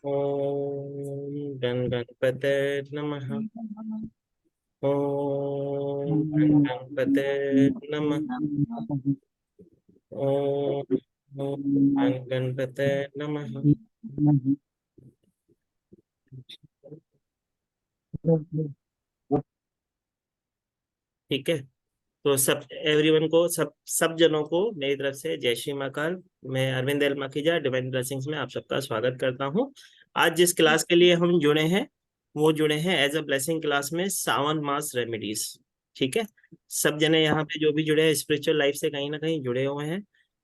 ओम गण गणपते नमः। ओम गण गणपते नमः। ओम ओम गण गणपते नमः। ठीक है। तो सब एवरीवन को, सब सब जनों को मेरी तरफ से जय श्री महाकाल। मैं Arvind L Makhija, divine blessings में आप सबका स्वागत करता हूं। आज जिस क्लास के लिए हम जुड़े हैं वो जुड़े हैं एज अ ब्लेसिंग क्लास में सावन मास रेमेडीज। ठीक है। सब जने यहाँ पे जो भी जुड़े हैं स्पिरिचुअल लाइफ से कहीं ना कहीं जुड़े हुए हैं,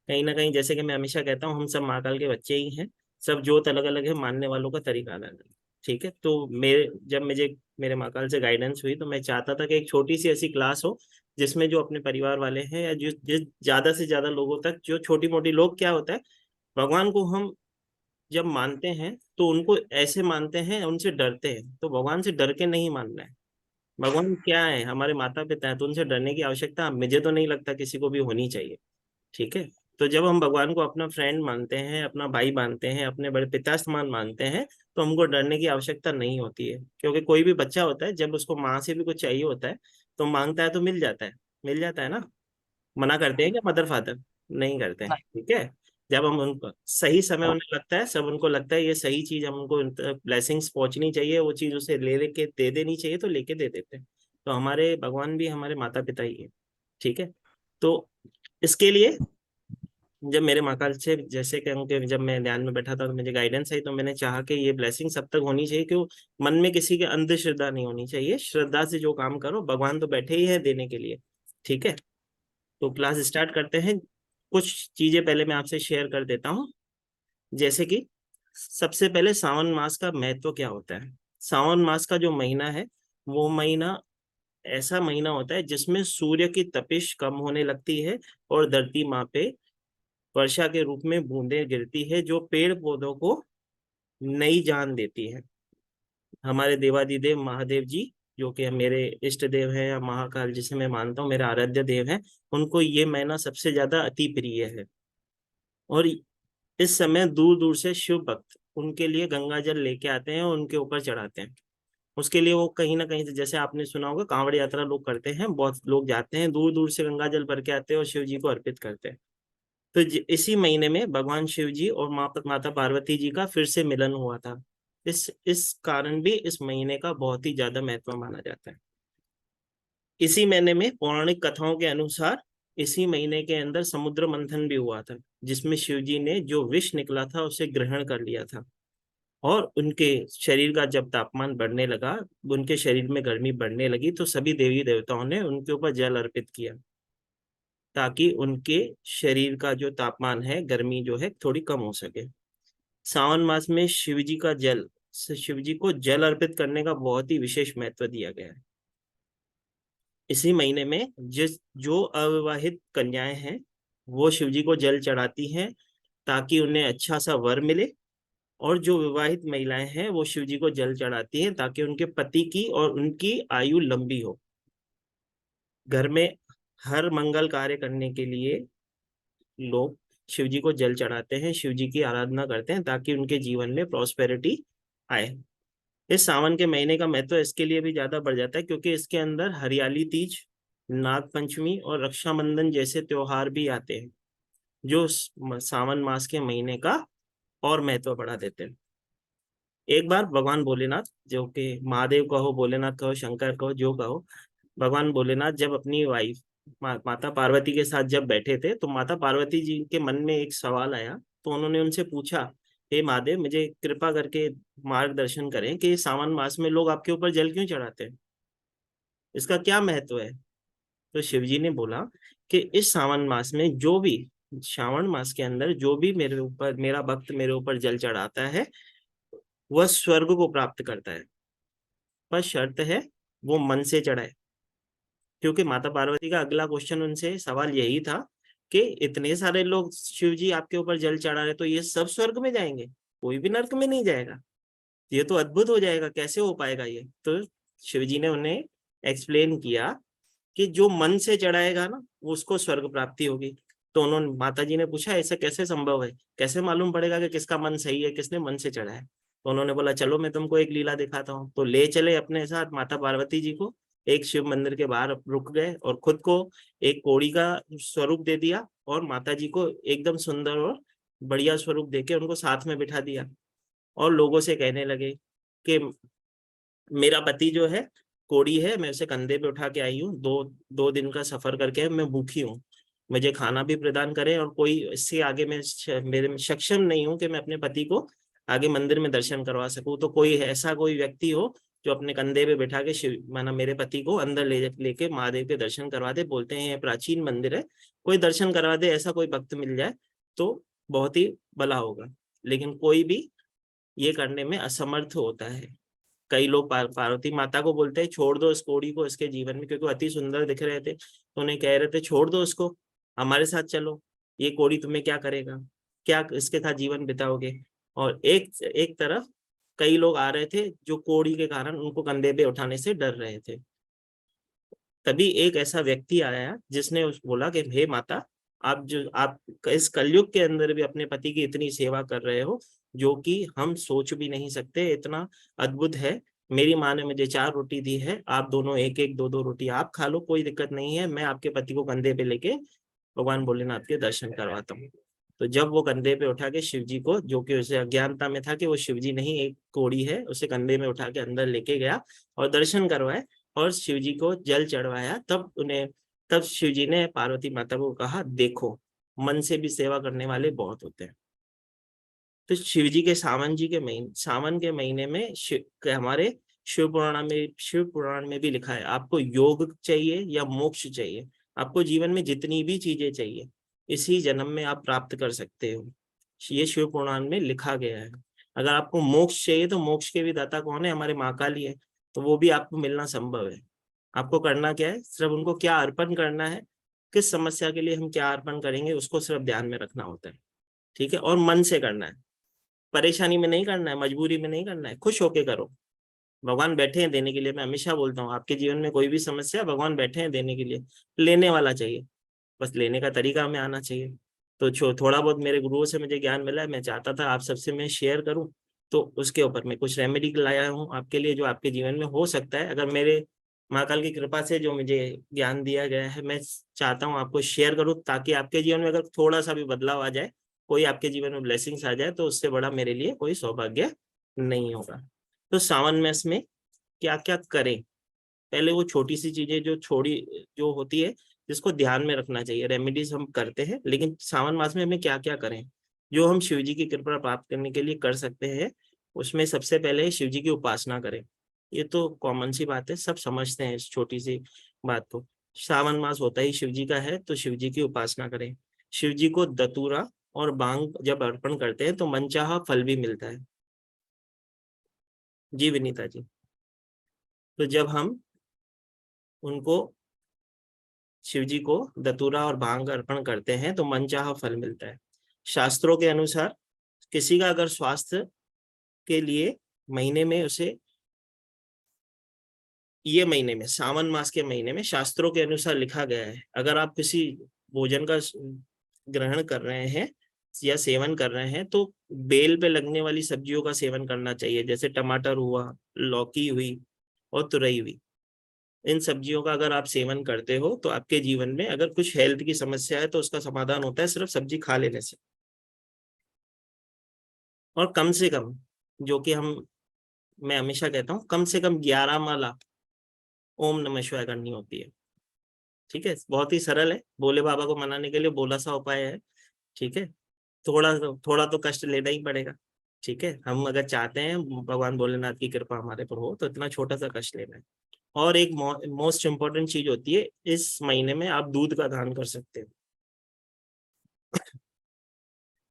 कहीं ना कहीं। जैसे कि मैं हमेशा कहता हूँ, हम सब महाकाल के बच्चे ही हैं। सब जोत अलग अलग है, मानने वालों का तरीका अलग है। ठीक है। तो मेरे जब मुझे मेरे महाकाल से गाइडेंस हुई तो मैं चाहता था कि एक छोटी सी ऐसी क्लास हो जिसमें जो अपने परिवार वाले हैं या जो जिस ज्यादा से ज्यादा लोगों तक, जो छोटी मोटी लोग, क्या होता है, भगवान को हम जब मानते हैं तो उनको ऐसे मानते हैं, उनसे डरते हैं। तो भगवान से डर के नहीं मानना है। भगवान क्या है, हमारे माता पिता है, तो उनसे डरने की आवश्यकता मुझे तो नहीं लगता किसी को भी होनी चाहिए। ठीक है। तो जब हम भगवान को अपना फ्रेंड मानते हैं, अपना भाई मानते हैं, अपने बड़े पिता समान मानते हैं, तो हमको डरने की आवश्यकता नहीं होती है। क्योंकि कोई भी बच्चा होता है, जब उसको माँ से भी कुछ चाहिए होता है तो मांगता है तो मिल जाता है। मिल जाता है ना। मना करते हैं क्या मदर फादर? नहीं करते हैं। ठीक है। जब हम उनको सही समय उन्हें लगता है, सब उनको लगता है ये सही चीज हमको ब्लेसिंग्स पहुंचनी चाहिए, वो चीज उसे ले लेके दे देनी चाहिए, तो लेके दे देते हैं। तो हमारे भगवान भी हमारे माता पिता ही है। ठीक है। तो इसके लिए जब मेरे महाकाल से, जैसे कि उनके, जब मैं ध्यान में बैठा था तो मुझे गाइडेंस आई, तो मैंने चाहा कि ये ब्लेसिंग सब तक होनी चाहिए। क्यों? मन में किसी के अंधश्रद्धा नहीं होनी चाहिए। श्रद्धा से जो काम करो, भगवान तो बैठे ही है देने के लिए। ठीक है। तो क्लास स्टार्ट करते हैं। कुछ चीजें पहले मैं आपसे शेयर कर देता हूँ। जैसे कि सबसे पहले सावन मास का महत्व क्या होता है। सावन मास का जो महीना है, वो महीना ऐसा महीना होता है जिसमें सूर्य की तपिश कम होने लगती है और धरती माँ पे वर्षा के रूप में बूंदें गिरती है, जो पेड़ पौधों को नई जान देती है। हमारे देवादिदेव महादेव जी, जो कि मेरे इष्ट देव हैं, या महाकाल जिसे मैं मानता हूँ मेरे आराध्य देव हैं, उनको ये महीना सबसे ज्यादा अति प्रिय है। और इस समय दूर दूर से शिव भक्त उनके लिए गंगा जल लेके आते हैं और उनके ऊपर चढ़ाते हैं। उसके लिए वो कहीं ना कहीं से, जैसे आपने सुना होगा, कांवड़ यात्रा लोग करते हैं, बहुत लोग जाते हैं दूर दूर से गंगा जल भर के आते हैं और शिव जी को अर्पित करते हैं। तो इसी महीने में भगवान शिव जी और माता पार्वती जी का फिर से मिलन हुआ था। इस कारण भी इस महीने का बहुत ही ज्यादा महत्व माना जाता है। इसी महीने में पौराणिक कथाओं के अनुसार इसी महीने के अंदर समुद्र मंथन भी हुआ था, जिसमें शिव जी ने जो विष निकला था उसे ग्रहण कर लिया था। और उनके शरीर का जब तापमान बढ़ने लगा, उनके शरीर में गर्मी बढ़ने लगी, तो सभी देवी देवताओं ने उनके ऊपर जल अर्पित किया, ताकि उनके शरीर का जो तापमान है, गर्मी जो है, थोड़ी कम हो सके। सावन मास में शिव जी को जल अर्पित करने का बहुत ही विशेष महत्व दिया गया है। इसी महीने में जिस जो अविवाहित कन्याएं हैं, वो शिव जी को जल चढ़ाती हैं ताकि उन्हें अच्छा सा वर मिले। और जो विवाहित महिलाएं हैं वो शिव जी को जल चढ़ाती हैं ताकि उनके पति की और उनकी आयु लंबी हो। घर में हर मंगल कार्य करने के लिए लोग शिव जी को जल चढ़ाते हैं, शिव जी की आराधना करते हैं, ताकि उनके जीवन में प्रॉस्पेरिटी आए। इस सावन के महीने का महत्व इसके लिए भी ज्यादा बढ़ जाता है क्योंकि इसके अंदर हरियाली तीज, नाग पंचमी और रक्षाबंधन जैसे त्योहार भी आते हैं, जो सावन मास के महीने का और महत्व बढ़ा देते हैं। एक बार भगवान भोलेनाथ, जो कि महादेव कहो, भोलेनाथ कहो, शंकर कहो, जो कहो, भगवान भोलेनाथ जब अपनी वाइफ माता पार्वती के साथ जब बैठे थे, तो माता पार्वती जी के मन में एक सवाल आया। तो उन्होंने उनसे पूछा, हे महादेव, मुझे कृपा करके मार्गदर्शन करें कि सावन मास में लोग आपके ऊपर जल क्यों चढ़ाते हैं, इसका क्या महत्व है। तो शिव जी ने बोला कि इस सावन मास में जो भी, श्रावण मास के अंदर जो भी मेरे ऊपर, मेरा भक्त मेरे ऊपर जल चढ़ाता है, वह स्वर्ग को प्राप्त करता है। पर शर्त है, वो मन से चढ़ाए। क्योंकि माता पार्वती का अगला क्वेश्चन, उनसे सवाल यही था कि इतने सारे लोग शिव जी आपके ऊपर जल चढ़ा रहे, तो ये सब स्वर्ग में जाएंगे, कोई भी नर्क में नहीं जाएगा? ये तो अद्भुत हो जाएगा, कैसे हो पाएगा ये? तो शिव जी ने उन्हें एक्सप्लेन किया कि जो मन से चढ़ाएगा ना, वो उसको स्वर्ग प्राप्ति होगी। तो उन्होंने, माता जी ने पूछा, ऐसा कैसे संभव है, कैसे मालूम पड़ेगा कि किसका मन सही है, किसने मन से चढ़ा है? तो उन्होंने बोला चलो मैं तुमको एक लीला दिखाता हूँ। तो ले चले अपने साथ माता पार्वती जी को, एक शिव मंदिर के बाहर रुक गए और खुद को एक कोड़ी का स्वरूप दे दिया और माता जी को एकदम सुंदर और बढ़िया स्वरूप देके उनको साथ में बिठा दिया। और लोगों से कहने लगे कि मेरा पति जो है कोड़ी है, मैं उसे कंधे पे उठा के आई हूँ, दो दो दिन का सफर करके मैं भूखी हूँ, मुझे खाना भी प्रदान करें और कोई इससे आगे मैं मेरे में सक्षम नहीं हूँ कि मैं अपने पति को आगे मंदिर में दर्शन करवा सकूं। तो कोई ऐसा कोई व्यक्ति हो जो अपने कंधे पे बैठा के शिव माना मेरे पति को अंदर लेके महादेव के दर्शन करवा दे। बोलते हैं ये प्राचीन मंदिर है, कोई दर्शन करवा दे, ऐसा कोई भक्त मिल जाए तो बहुत ही भला होगा। लेकिन कोई भी ये करने में असमर्थ होता है। कई लोग पार्वती माता को बोलते हैं छोड़ दो इस कोड़ी को इसके जीवन में, क्योंकि अति सुंदर दिख रहे थे, तो उन्हें कह रहे थे छोड़ दो इसको, हमारे साथ चलो, ये कोड़ी तुम्हें क्या करेगा, क्या इसके साथ जीवन बिताओगे। और एक एक तरफ कई लोग आ रहे थे जो कोड़ी के कारण उनको कंधे पे उठाने से डर रहे थे। तभी एक ऐसा व्यक्ति आया जिसने बोला कि हे माता, आप इस कलयुग के अंदर भी अपने पति की इतनी सेवा कर रहे हो जो कि हम सोच भी नहीं सकते, इतना अद्भुत है। मेरी माँ ने मुझे 4 रोटी दी है, आप दोनों एक एक दो दो रोटी आप खा लो, कोई दिक्कत नहीं है, मैं आपके पति को कंधे पे लेके भगवान भोलेनाथ के दर्शन करवाता हूँ। तो जब वो कंधे पे उठा के शिव जी को, जो कि उसे अज्ञानता में था कि वो शिव जी नहीं एक कोड़ी है, उसे कंधे में उठा के अंदर लेके गया और दर्शन करवाए और शिव जी को जल चढ़वाया। तब शिव जी ने पार्वती माता को कहा देखो, मन से भी सेवा करने वाले बहुत होते हैं। तो शिव जी के सावन के महीने में हमारे शिव पुराण में भी लिखा है, आपको योग चाहिए या मोक्ष चाहिए, आपको जीवन में जितनी भी चीजें चाहिए इसी जन्म में आप प्राप्त कर सकते हो, ये शिव पुराण में लिखा गया है। अगर आपको मोक्ष चाहिए तो मोक्ष के भी दाता कौन है, हमारे महाकाल ही है, तो वो भी आपको मिलना संभव है। आपको करना क्या है, सिर्फ उनको क्या अर्पण करना है, किस समस्या के लिए हम क्या अर्पण करेंगे उसको सिर्फ ध्यान में रखना होता है। ठीक है, और मन से करना है, परेशानी में नहीं करना है, मजबूरी में नहीं करना है, खुश होके करो। भगवान बैठे हैं देने के लिए, मैं हमेशा बोलता हूँ आपके जीवन में कोई भी समस्या भगवान बैठे हैं देने के लिए, लेने वाला चाहिए, बस लेने का तरीका हमें आना चाहिए। तो थोड़ा बहुत मेरे गुरुओं से मुझे ज्ञान मिला है, मैं चाहता था आप सबसे मैं शेयर करूं, तो उसके ऊपर मैं कुछ रेमेडी लाया हूँ आपके लिए जो आपके जीवन में हो सकता है। अगर मेरे महाकाल की कृपा से जो मुझे ज्ञान दिया गया है मैं चाहता हूँ आपको शेयर करूँ, ताकि आपके जीवन में अगर थोड़ा सा भी बदलाव आ जाए, कोई आपके जीवन में ब्लेसिंग्स आ जाए, तो उससे बड़ा मेरे लिए कोई सौभाग्य नहीं होगा। तो सावन मास में क्या क्या करें, पहले वो छोटी सी चीजें जो होती है जिसको ध्यान में रखना चाहिए, रेमेडीज हम करते हैं, लेकिन सावन मास में हमें क्या क्या करें जो हम शिव जी की कृपा प्राप्त करने के लिए कर सकते हैं। उसमें सबसे पहले शिव जी की उपासना करें। ये तो कॉमन सी बात है, सब समझते हैं इस छोटी सी बात को। सावन मास होता ही शिव जी का है, तो शिव जी की उपासना करें। शिव जी को दतूरा और बांग जब अर्पण करते हैं तो मनचाहा फल भी मिलता है। जी विनीता जी, तो जब हम उनको शिव जी को दतूरा और भांग अर्पण करते हैं तो मनचाहा फल मिलता है। शास्त्रों के अनुसार किसी का अगर स्वास्थ्य के लिए महीने में उसे ये महीने में सावन मास के महीने में शास्त्रों के अनुसार लिखा गया है, अगर आप किसी भोजन का ग्रहण कर रहे हैं या सेवन कर रहे हैं तो बेल पे लगने वाली सब्जियों का सेवन करना चाहिए, जैसे टमाटर हुआ, लौकी हुई और तुरई हुई। इन सब्जियों का अगर आप सेवन करते हो तो आपके जीवन में अगर कुछ हेल्थ की समस्या है तो उसका समाधान होता है सिर्फ सब्जी खा लेने से। और कम से कम, जो कि मैं हमेशा कहता हूँ, कम से कम 11 माला ओम नमः शिवाय करनी होती है। ठीक है, बहुत ही सरल है, भोले बाबा को मनाने के लिए बोला सा उपाय है। ठीक है, थोड़ा थोड़ा तो कष्ट लेना ही पड़ेगा। ठीक है, हम अगर चाहते हैं भगवान भोलेनाथ की कृपा हमारे पर हो तो इतना छोटा सा कष्ट लेना है। और एक मोस्ट इम्पोर्टेंट चीज होती है, इस महीने में आप दूध का दान कर सकते हो।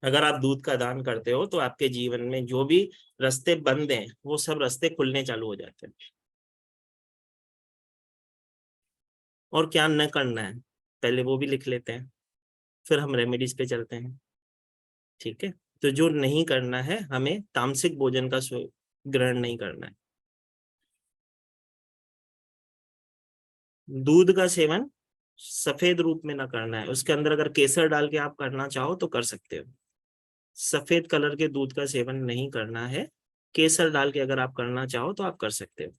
अगर आप दूध का दान करते हो तो आपके जीवन में जो भी रास्ते बंद हैं वो सब रास्ते खुलने चालू हो जाते हैं। और क्या न करना है पहले वो भी लिख लेते हैं, फिर हम रेमेडीज पे चलते हैं। ठीक है, तो जो नहीं करना है, हमें तामसिक भोजन का ग्रहण नहीं करना है। दूध का सेवन सफेद रूप में ना करना है, उसके अंदर अगर केसर डाल के आप करना चाहो तो कर सकते हो। सफेद कलर के दूध का सेवन नहीं करना है। केसर डाल के अगर आप करना चाहो तो आप कर सकते हो।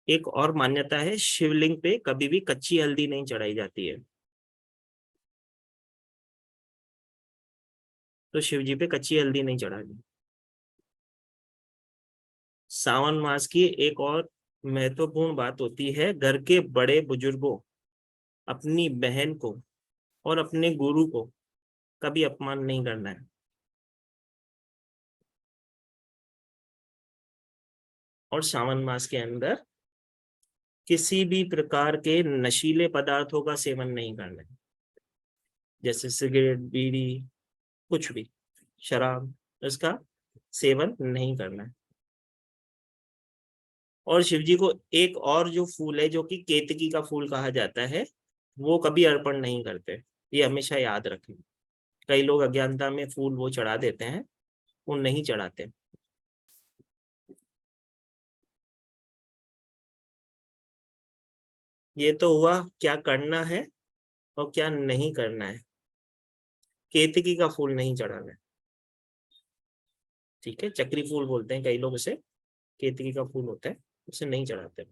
एक और मान्यता है, शिवलिंग पे कभी भी कच्ची हल्दी नहीं चढ़ाई जाती है। तो शिव जी पे कच्ची हल्दी नहीं चढ़ानी। सावन मास की एक और महत्वपूर्ण बात होती है, घर के बड़े बुजुर्गों, अपनी बहन को और अपने गुरु को कभी अपमान नहीं करना है। और सावन मास के अंदर किसी भी प्रकार के नशीले पदार्थों का सेवन नहीं करना है, जैसे सिगरेट, बीड़ी, कुछ भी, शराब, इसका सेवन नहीं करना है। और शिव जी को एक और जो फूल है, जो कि केतकी का फूल कहा जाता है, वो कभी अर्पण नहीं करते। ये हमेशा याद रखें। कई लोग अज्ञानता में फूल वो चढ़ा देते हैं, वो नहीं चढ़ाते। ये तो हुआ क्या करना है और क्या नहीं करना है। केतकी का फूल नहीं चढ़ाना है, ठीक है। चक्री फूल बोलते हैं कई लोग उसे, केतकी का फूल होता है, उसे नहीं चढ़ाते।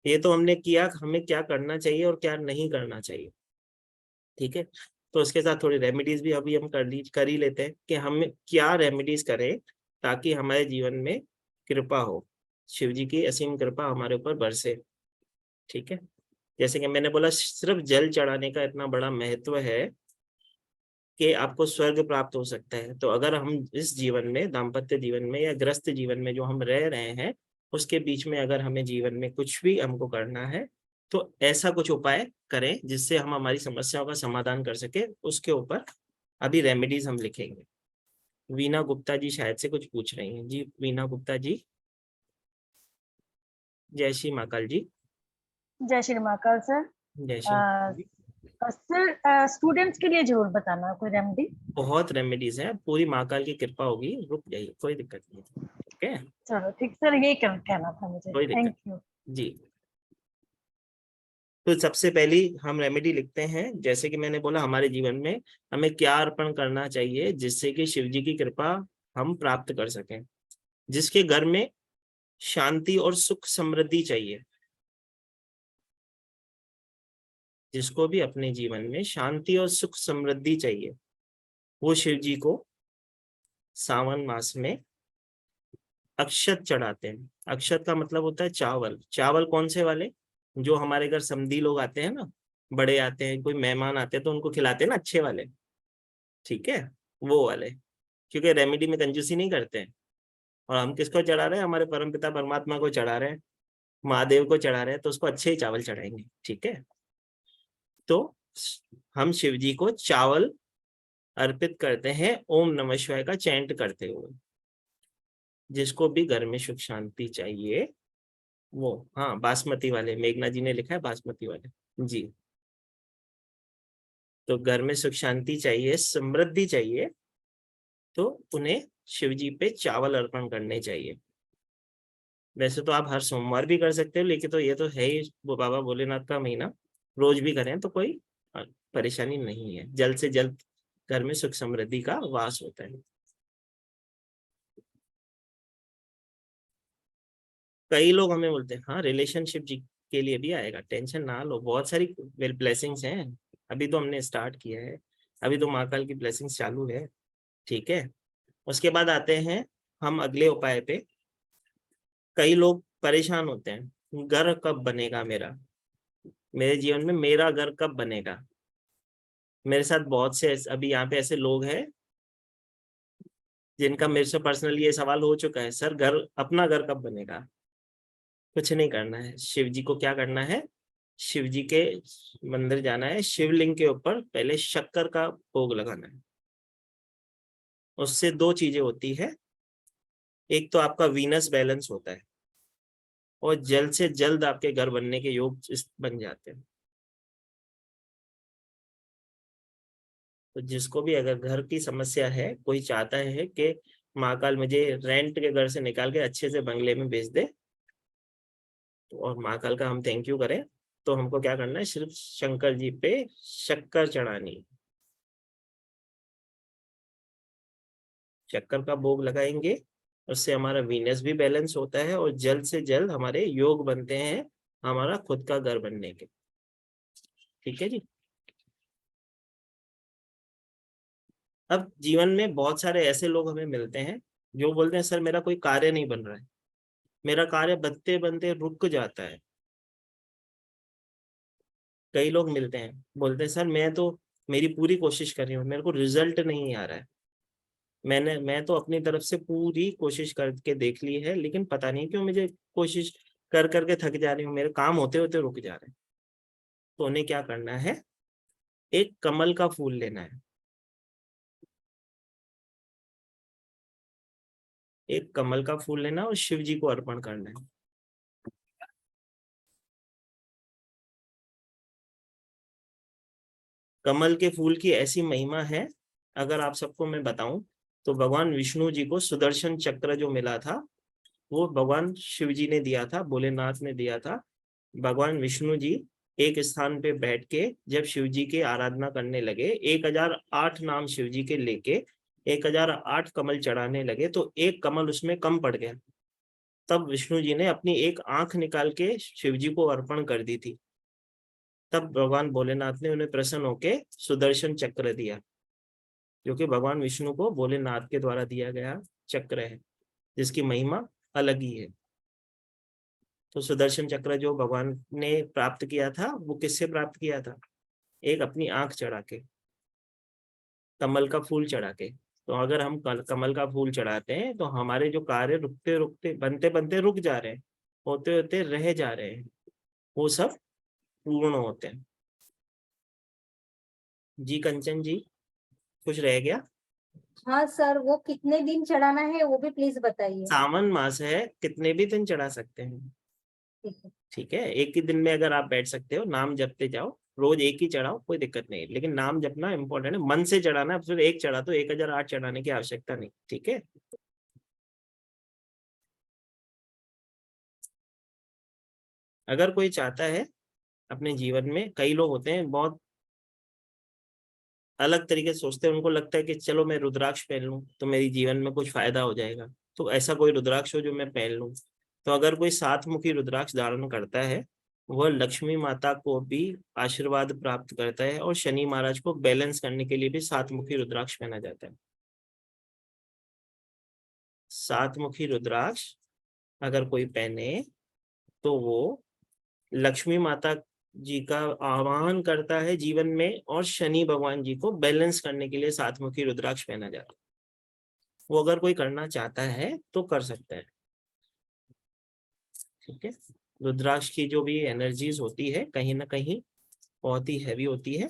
ये तो हमने किया, हमें क्या करना चाहिए और क्या नहीं करना चाहिए, ठीक है। तो उसके साथ थोड़ी रेमेडीज भी अभी हम कर ही लेते हैं कि हम क्या रेमेडीज करें ताकि हमारे जीवन में कृपा हो, शिव जी की असीम कृपा हमारे ऊपर बरसे, ठीक है। जैसे कि मैंने बोला, सिर्फ जल चढ़ाने का इतना बड़ा महत्व है कि आपको स्वर्ग प्राप्त हो सकता है। तो अगर हम इस जीवन में, दाम्पत्य जीवन में या ग्रस्त जीवन में जो हम रह रहे हैं, उसके बीच में अगर हमें जीवन में कुछ भी हमको करना है, तो ऐसा कुछ उपाय करें जिससे हम हमारी समस्याओं का समाधान कर सके। उसके ऊपर अभी रेमेडीज हम लिखेंगे। वीना गुप्ता जी शायद से कुछ पूछ रही हैं। जी वीना गुप्ता जी, जय श्री महाकाल जी। जय श्री महाकाल सर। जय श्री महाकाल जी। सर स्टूडेंट्स के लिए जरूर बताना कोई रेमेडी। बहुत रेमेडीज है, पूरी महाकाल की कृपा होगी, रुक जाइए, कोई दिक्कत नहीं, ठीक है। चलो ठीक सर, यही कहना था मुझे। कोई दिक्कत थैंक यू। जी। तो सबसे पहली हम रेमेडी लिखते हैं, जैसे कि मैंने बोला, हमारे जीवन में हमें क्या अर्पण करना चाहिए जिससे कि शिव जी की कृपा हम प्राप्त कर सकें। जिसके घर में शांति और सुख समृद्धि चाहिए, जिसको भी अपने जीवन में शांति और सुख समृद्धि चाहिए, वो शिव जी को सावन मास में अक्षत चढ़ाते हैं। अक्षत का मतलब होता है चावल। चावल कौन से वाले? जो हमारे घर समधी लोग आते हैं ना, बड़े आते हैं, कोई मेहमान आते हैं तो उनको खिलाते हैं ना, अच्छे वाले, ठीक है, वो वाले। क्योंकि रेमेडी में कंजूसी नहीं करते हैं। और हम किसको चढ़ा रहे हैं? हमारे परमपिता परमात्मा को चढ़ा रहे हैं, महादेव को चढ़ा रहे हैं, तो उसको अच्छे ही चावल चढ़ाएंगे, ठीक है। तो हम शिव जी को चावल अर्पित करते हैं, ओम नमः शिवाय का चैंट करते हुए। जिसको भी घर में सुख शांति चाहिए वो, हाँ, बासमती वाले, मेघना जी ने लिखा है बासमती वाले जी। तो घर में सुख शांति चाहिए, समृद्धि चाहिए, तो उन्हें शिव जी पे चावल अर्पण करने चाहिए। वैसे तो आप हर सोमवार भी कर सकते हो, लेकिन तो ये तो है ही वो बाबा भोलेनाथ का महीना, रोज भी करें तो कोई परेशानी नहीं है। जल्द से जल्द घर में सुख समृद्धि का वास होता है। कई लोग हमें बोलते हैं हाँ रिलेशनशिप जी के लिए भी आएगा, टेंशन ना लो, बहुत सारी ब्लेसिंग्स हैं। अभी तो हमने स्टार्ट किया है, अभी तो महाकाल की ब्लेसिंग्स चालू है, ठीक है। उसके बाद आते हैं हम अगले उपाय पे। कई लोग परेशान होते हैं, घर कब बनेगा मेरा, मेरे जीवन में मेरा घर कब बनेगा। मेरे साथ बहुत से अभी यहाँ पे ऐसे लोग हैं जिनका मेरे से पर्सनली ये सवाल हो चुका है, सर घर, अपना घर कब बनेगा। कुछ नहीं करना है, शिव जी को क्या करना है, शिव जी के मंदिर जाना है, शिवलिंग के ऊपर पहले शक्कर का भोग लगाना है। उससे दो चीजें होती है, एक तो आपका वीनस बैलेंस होता है और जल्द से जल्द आपके घर बनने के योग बन जाते हैं। तो जिसको भी अगर घर की समस्या है, कोई चाहता है कि महाकाल मुझे रेंट के घर से निकाल के अच्छे से बंगले में भेज दे, तो और महाकाल का हम थैंक यू करें, तो हमको क्या करना है, सिर्फ शंकर जी पे शक्कर चढ़ानी, शक्कर का भोग लगाएंगे, उससे हमारा वीनस भी बैलेंस होता है और जल्द से जल्द हमारे योग बनते हैं हमारा खुद का घर बनने के। ठीक है जी। अब जीवन में बहुत सारे ऐसे लोग हमें मिलते हैं जो बोलते हैं सर मेरा कोई कार्य नहीं बन रहा है, मेरा कार्य बनते बनते रुक जाता है। कई लोग मिलते हैं बोलते हैं सर मैं तो मेरी पूरी कोशिश कर रही हूँ, मेरे को रिजल्ट नहीं आ रहा है, मैं तो अपनी तरफ से पूरी कोशिश करके देख ली है, लेकिन पता नहीं क्यों मुझे कोशिश कर करके थक जा रही हूँ, मेरे काम होते होते रुक जा रहे हैं। तो उन्हें क्या करना है, एक कमल का फूल लेना है, एक कमल का फूल लेना और शिव जी को अर्पण करना है। कमल के फूल की ऐसी महिमा है, अगर आप सबको मैं बताऊं तो भगवान विष्णु जी को सुदर्शन चक्र जो मिला था वो भगवान शिव जी ने दिया था, भोलेनाथ ने दिया था। भगवान विष्णु जी एक स्थान पे बैठ के जब शिव जी की आराधना करने लगे, 1008 नाम शिव जी के लेके 1008 कमल चढ़ाने लगे, तो एक कमल उसमें कम पड़ गया। तब विष्णु जी ने अपनी एक आंख निकाल के शिव जी को अर्पण कर दी थी। तब भगवान भोलेनाथ ने उन्हें प्रसन्न होके सुदर्शन चक्र दिया, जो कि भगवान विष्णु को भोलेनाथ के द्वारा दिया गया चक्र है, जिसकी महिमा अलग ही है। तो सुदर्शन चक्र जो भगवान ने प्राप्त किया था वो किससे प्राप्त किया था, एक अपनी आंख चढ़ा के, कमल का फूल चढ़ा के। तो अगर हम कमल का फूल चढ़ाते हैं तो हमारे जो कार्य रुकते रुकते बनते बनते रुक जा रहे हैं, होते होते रह जा रहे हैं, वो सब पूर्ण होते हैं। जी कंचन जी, कुछ रह गया? हाँ सर, वो कितने दिन चढ़ाना है वो भी प्लीज बताइए। सावन मास है, कितने भी दिन चढ़ा सकते हैं। ठीक है। ठीक है, एक ही दिन में अगर आप बैठ सकते हो, नाम जपते जाओ, रोज एक ही चढ़ाओ, कोई दिक्कत नहीं, लेकिन नाम जपना इंपॉर्टेंट है, मन से चढ़ाना है। फिर एक चढ़ा तो 1008 चढ़ाने की आवश्यकता नहीं। ठीक है, अगर कोई चाहता है अपने जीवन में, कई लोग होते हैं बहुत अलग तरीके से सोचते हैं, उनको लगता है कि चलो मैं रुद्राक्ष पहन लूं तो मेरी जीवन में कुछ फायदा हो जाएगा, तो ऐसा कोई रुद्राक्ष हो जो मैं पहन लूं। तो अगर कोई 7 मुखी रुद्राक्ष धारण करता है, वह लक्ष्मी माता को भी आशीर्वाद प्राप्त करता है, और शनि महाराज को बैलेंस करने के लिए भी 7 मुखी रुद्राक्ष पहना जाता है। 7 मुखी रुद्राक्ष अगर कोई पहने तो वो लक्ष्मी माता जी का आवाहन करता है जीवन में, और शनि भगवान जी को बैलेंस करने के लिए 7 मुखी रुद्राक्ष पहना जाता है। वो अगर कोई करना चाहता है तो कर सकता है। ठीक है, रुद्राक्ष की जो भी एनर्जीज होती है कहीं ना कहीं बहुत ही हैवी होती है।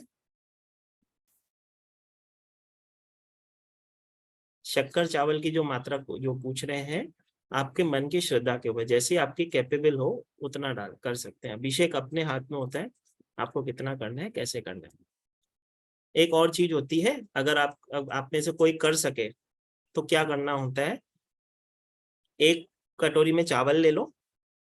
शक्कर चावल की जो मात्रा को जो पूछ रहे हैं, आपके मन की श्रद्धा के ऊपर, जैसे आपकी कैपेबल हो उतना डाल कर सकते हैं। अभिषेक अपने हाथ में होता है, आपको कितना करना है, कैसे करना है। एक और चीज होती है, अगर आप में से कोई कर सके तो क्या करना होता है, एक कटोरी में चावल ले लो,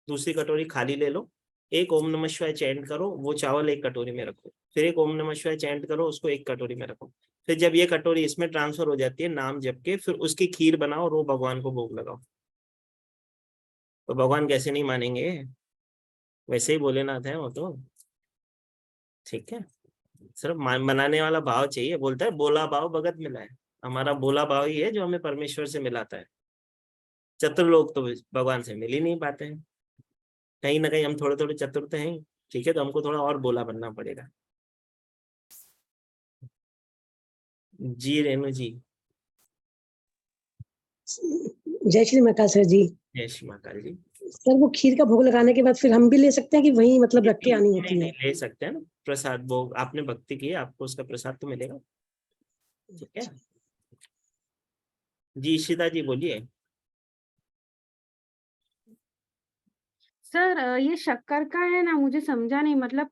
दूसरी कटोरी खाली ले लो, एक ओम नमः शिवाय चैंट करो, वो चावल एक कटोरी में रखो, फिर एक ओम नमः शिवाय चैंट करो, उसको एक कटोरी में रखो। फिर जब ये कटोरी इसमें ट्रांसफर हो जाती है नाम जप के, फिर उसकी खीर बनाओ और वो भगवान को भोग लगाओ। तो भगवान कैसे नहीं मानेंगे, वैसे ही भोलेनाथ है वो तो। ठीक है, सिर्फ मनाने वाला भाव चाहिए। बोलता है बोला भाव भगत मिला है, हमारा बोला भाव ही है जो हमें परमेश्वर से मिलाता है। चतुर लोग तो भगवान से मिल ही नहीं पाते हैं, कहीं ना कहीं हम थोड़े थोड़े चतुर तो हैं। ठीक है, तो हमको थोड़ा और बोला बनना पड़ेगा। जी रेणु जी। जय श्री महाकाल सर जी। जय श्री महाकाल जी। सर वो खीर का भोग लगाने के बाद फिर हम भी ले सकते हैं कि वहीं मतलब रख के आनी नहीं, होती है? नहीं, ले सकते हैं ना, प्रसाद भोग आपने भक्ति की है, आपको उसका प्रसाद तो मिलेगा। ठीक है जी, इशिता जी बोलिए। सर ये शक्कर का है ना, मुझे समझा नहीं, मतलब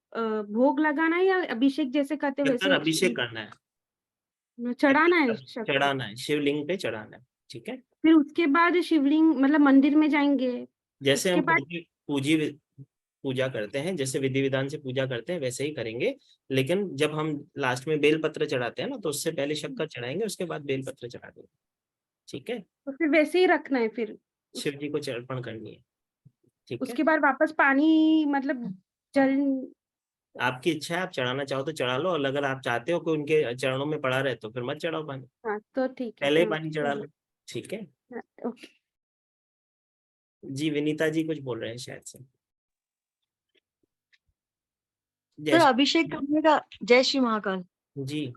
भोग लगाना है या अभिषेक जैसे करते शक्कर वैसे अभिषेक करना है, चढ़ाना है शक्कर? चढ़ाना है, शिवलिंग पे चढ़ाना है। ठीक है, फिर उसके बाद शिवलिंग मतलब मंदिर में जाएंगे? जैसे उसके हम बाद पूजा करते हैं, जैसे विधि विधान से पूजा करते हैं वैसे ही करेंगे, लेकिन जब हम लास्ट में बेलपत्र चढ़ाते हैं ना, तो उससे पहले शक्कर चढ़ाएंगे, उसके बाद बेलपत्र चढ़ा देंगे। ठीक है, तो फिर वैसे ही रखना है फिर शिव जी को अर्पण करनी है। ठीक है, उसके बाद वापस पानी मतलब जल। आपकी इच्छा है, आप चढ़ाना चाहो तो चढ़ा लो, और अगर आप चाहते हो कि उनके चरणों में पड़ा रहे तो फिर मत चढ़ाओ पानी, हाँ तो ठीक है। पहले ही हाँ, पानी चढ़ा लो। ठीक है हाँ, ओके। जी, विनीता जी कुछ बोल रहे हैं शायद से। सर जय अभिषेक करने का, जय श्री महाकाल। जी,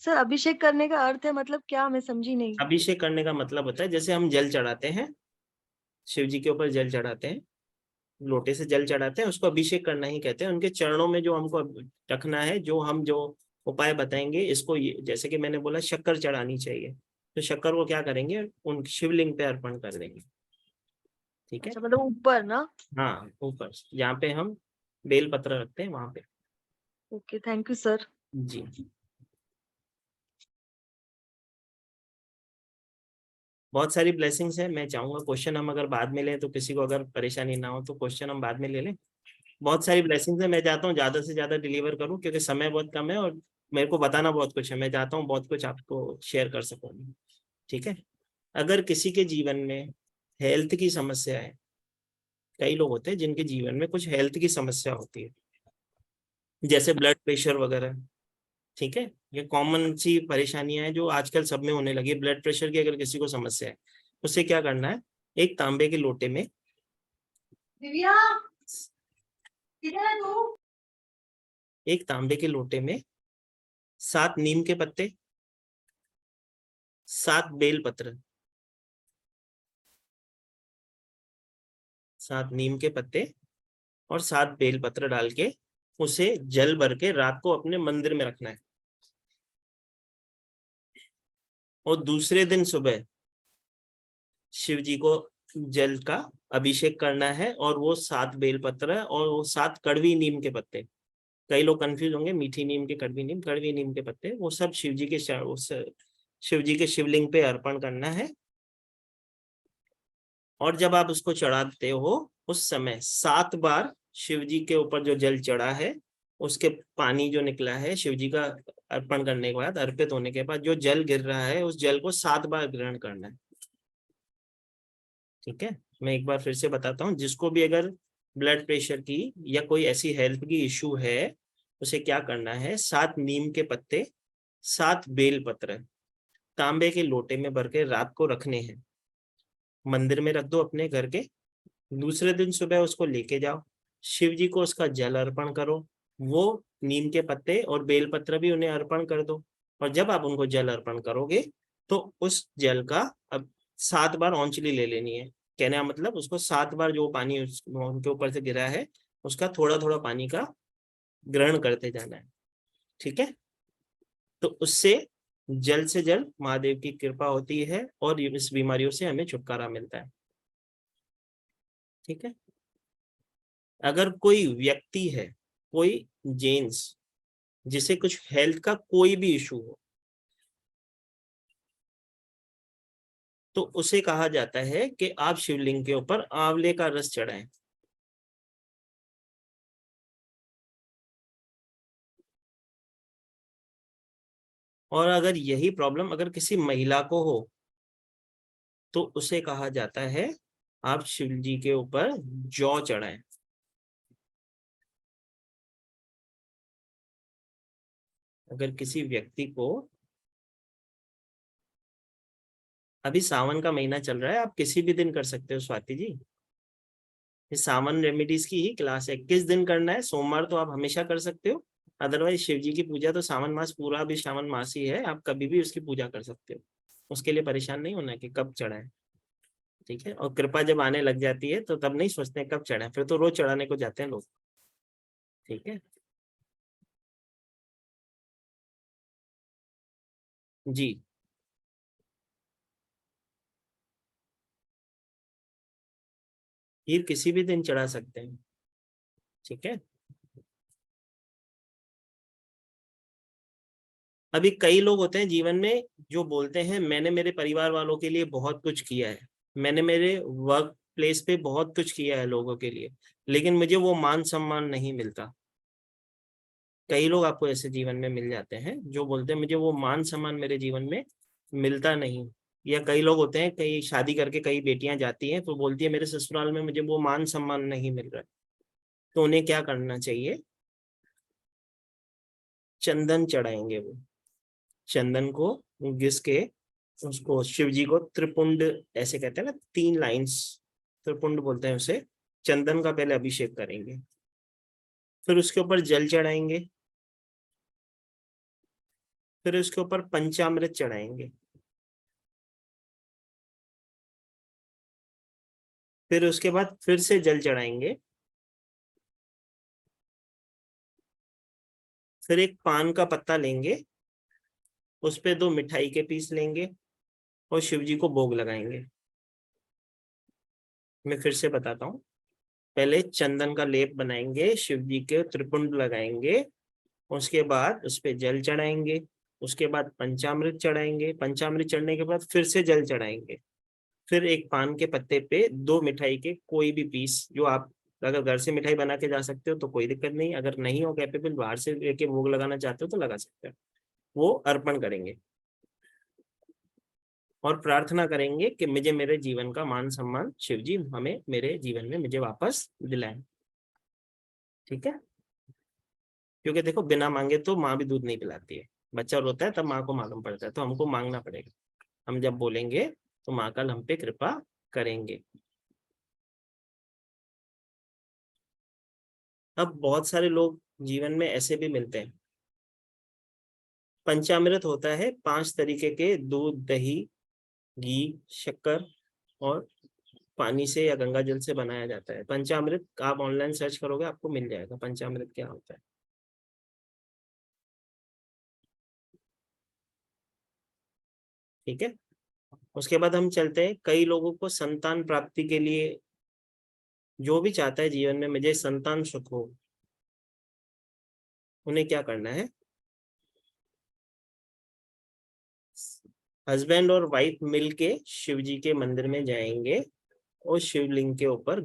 सर अभिषेक करने का अर्थ है मतलब क्या, मैं समझी नहीं। अभिषेक करने का मतलब होता है जैसे हम जल चढ़ाते हैं, शिव जी के ऊपर जल चढ़ाते हैं, लोटे से जल चढ़ाते हैं, उसको अभिषेक करना ही कहते हैं। उनके चरणों में जो हमको रखना है, जो उपाय बताएंगे इसको, जैसे कि मैंने बोला शक्कर चढ़ानी चाहिए, तो शक्कर को क्या करेंगे, उन शिवलिंग पे अर्पण कर देंगे। ठीक है, अच्छा मतलब ऊपर ना। हाँ ऊपर जहाँ पे हम बेल पत्र रखते हैं वहां पे। Okay, thank you sir. जी, बहुत सारी ब्लेसिंग्स है। मैं चाहूंगा क्वेश्चन हम अगर बाद में लें, तो किसी को अगर परेशानी ना हो तो क्वेश्चन हम बाद में ले लें। बहुत सारी ब्लेसिंग्स है, मैं चाहता हूँ ज्यादा से ज्यादा डिलीवर करूँ, क्योंकि समय बहुत कम है और मेरे को बताना बहुत कुछ है। मैं चाहता हूँ बहुत कुछ आपको शेयर कर सकूँ। ठीक है, अगर किसी के जीवन में हेल्थ की समस्या है, कई लोग होते हैं जिनके जीवन में कुछ हेल्थ की समस्या होती है, जैसे ब्लड प्रेशर वगैरह। ठीक है, ये कॉमन सी परेशानियां हैं जो आजकल सब में होने लगी है। ब्लड प्रेशर की अगर किसी को समस्या है, उससे क्या करना है, एक तांबे के लोटे में, दिव्या किधर है तू? एक तांबे के लोटे में 7 नीम के पत्ते, 7 बेल पत्र, 7 नीम के पत्ते और 7 बेल पत्र डाल के उसे जल भर के रात को अपने मंदिर में रखना है। और दूसरे दिन सुबह शिव जी को जल का अभिषेक करना है, और वो 7 बेल पत्र और वो 7 कड़वी नीम के पत्ते, कई लोग कंफ्यूज होंगे, मीठी नीम के कड़वी नीम के पत्ते, वो सब शिव जी के शिव जी के शिवलिंग पे अर्पण करना है। और जब आप उसको चढ़ाते हो उस समय 7 बार शिव जी के ऊपर जो जल चढ़ा है, उसके पानी जो निकला है शिव जी का अर्पण करने के बाद, अर्पित होने के बाद जो जल गिर रहा है, उस जल को 7 बार ग्रहण करना है। ठीक है, मैं एक बार फिर से बताता हूँ, जिसको भी अगर ब्लड प्रेशर की या कोई ऐसी हेल्थ की इशू है, उसे क्या करना है, 7 नीम के पत्ते, 7 बेल पत्र तांबे के लोटे में भर के रात को रखने हैं, मंदिर में रख दो अपने घर के। दूसरे दिन सुबह उसको लेके जाओ, शिव जी को उसका जल अर्पण करो, वो नीम के पत्ते और बेल पत्र भी उन्हें अर्पण कर दो। और जब आप उनको जल अर्पण करोगे, तो उस जल का अब 7 बार औंचली ले लेनी है। कहने का मतलब, उसको 7 बार जो पानी उनके ऊपर से गिरा है, उसका थोड़ा थोड़ा पानी का ग्रहण करते जाना है। ठीक है, तो उससे जल्द से जल्द महादेव की कृपा होती है और इस बीमारियों से हमें छुटकारा मिलता है। ठीक है, अगर कोई व्यक्ति है, कोई जेंट्स जिसे कुछ हेल्थ का कोई भी इशू हो, तो उसे कहा जाता है कि आप शिवलिंग के ऊपर आंवले का रस चढ़ाएं। और अगर यही प्रॉब्लम अगर किसी महिला को हो, तो उसे कहा जाता है आप शिव जी के ऊपर जौ चढ़ाएं। अगर किसी व्यक्ति को, अभी सावन का महीना चल रहा है, आप किसी भी दिन कर सकते हो स्वाति जी, ये सावन रेमेडीज की ही क्लास है। किस दिन करना है, सोमवार तो आप हमेशा कर सकते हो, अदरवाइज शिव जी की पूजा तो सावन मास पूरा भी सावन मास ही है, आप कभी भी उसकी पूजा कर सकते हो। उसके लिए परेशान नहीं होना कि कब चढ़ाए। ठीक है, और कृपा जब आने लग जाती है तो तब नहीं सोचते कब चढ़ाए, फिर तो रोज चढ़ाने को जाते हैं लोग। ठीक है जी, खीर किसी भी दिन चढ़ा सकते हैं। ठीक है, अभी कई लोग होते हैं जीवन में जो बोलते हैं मैंने मेरे परिवार वालों के लिए बहुत कुछ किया है, मैंने मेरे वर्क प्लेस पे बहुत कुछ किया है लोगों के लिए, लेकिन मुझे वो मान सम्मान नहीं मिलता। कई लोग आपको ऐसे जीवन में मिल जाते हैं जो बोलते हैं मुझे वो मान सम्मान मेरे जीवन में मिलता नहीं। या कई लोग होते हैं, कई शादी करके कई बेटियां जाती हैं तो बोलती है मेरे ससुराल में मुझे वो मान सम्मान नहीं मिल रहा है, तो उन्हें क्या करना चाहिए? चंदन चढ़ाएंगे। वो चंदन को घिस के उसको शिव जी को त्रिपुंड ऐसे कहते हैं ना, 3 लाइंस त्रिपुंड बोलते हैं उसे, चंदन का पहले अभिषेक करेंगे, फिर उसके ऊपर जल चढ़ाएंगे, फिर उसके ऊपर पंचामृत चढ़ाएंगे, फिर उसके बाद फिर से जल चढ़ाएंगे, फिर एक पान का पत्ता लेंगे, उस पे 2 मिठाई के पीस लेंगे और शिव जी को भोग लगाएंगे। मैं फिर से बताता हूँ, पहले चंदन का लेप बनाएंगे, शिव जी के त्रिपुंड लगाएंगे, उसके बाद उस पे जल चढ़ाएंगे, उसके बाद पंचामृत चढ़ाएंगे, पंचामृत चढ़ने के बाद फिर से जल चढ़ाएंगे, फिर एक पान के पत्ते पे 2 मिठाई के कोई भी पीस, जो आप अगर घर से मिठाई बना के जा सकते हो तो कोई दिक्कत नहीं, अगर नहीं हो कैपेबल बाहर से लेके भोग लगाना चाहते हो तो लगा सकते हो, वो अर्पण करेंगे और प्रार्थना करेंगे कि मुझे मेरे जीवन का मान सम्मान शिव जी हमें मेरे जीवन में मुझे वापस दिलाएं। ठीक है, क्योंकि देखो बिना मांगे तो माँ भी दूध नहीं पिलाती है, बच्चा रोता है तब माँ को मालूम पड़ता है, तो हमको मांगना पड़ेगा। हम जब बोलेंगे तो माँ कल हम पे कृपा करेंगे। अब बहुत सारे लोग जीवन में ऐसे भी मिलते हैं, पंचामृत होता है 5 तरीके के, दूध, दही, घी, शक्कर और पानी से या गंगा जल से बनाया जाता है। पंचामृत आप ऑनलाइन सर्च करोगे आपको मिल जाएगा पंचामृत क्या होता है। ठीक है, उसके बाद हम चलते हैं, कई लोगों को संतान प्राप्ति के लिए, जो भी चाहता है जीवन में मुझे संतान सुख हो, उन्हें क्या करना है? हस्बैंड और वाइफ मिलके शिव जी के मंदिर में जाएंगे और शिवलिंग के ऊपर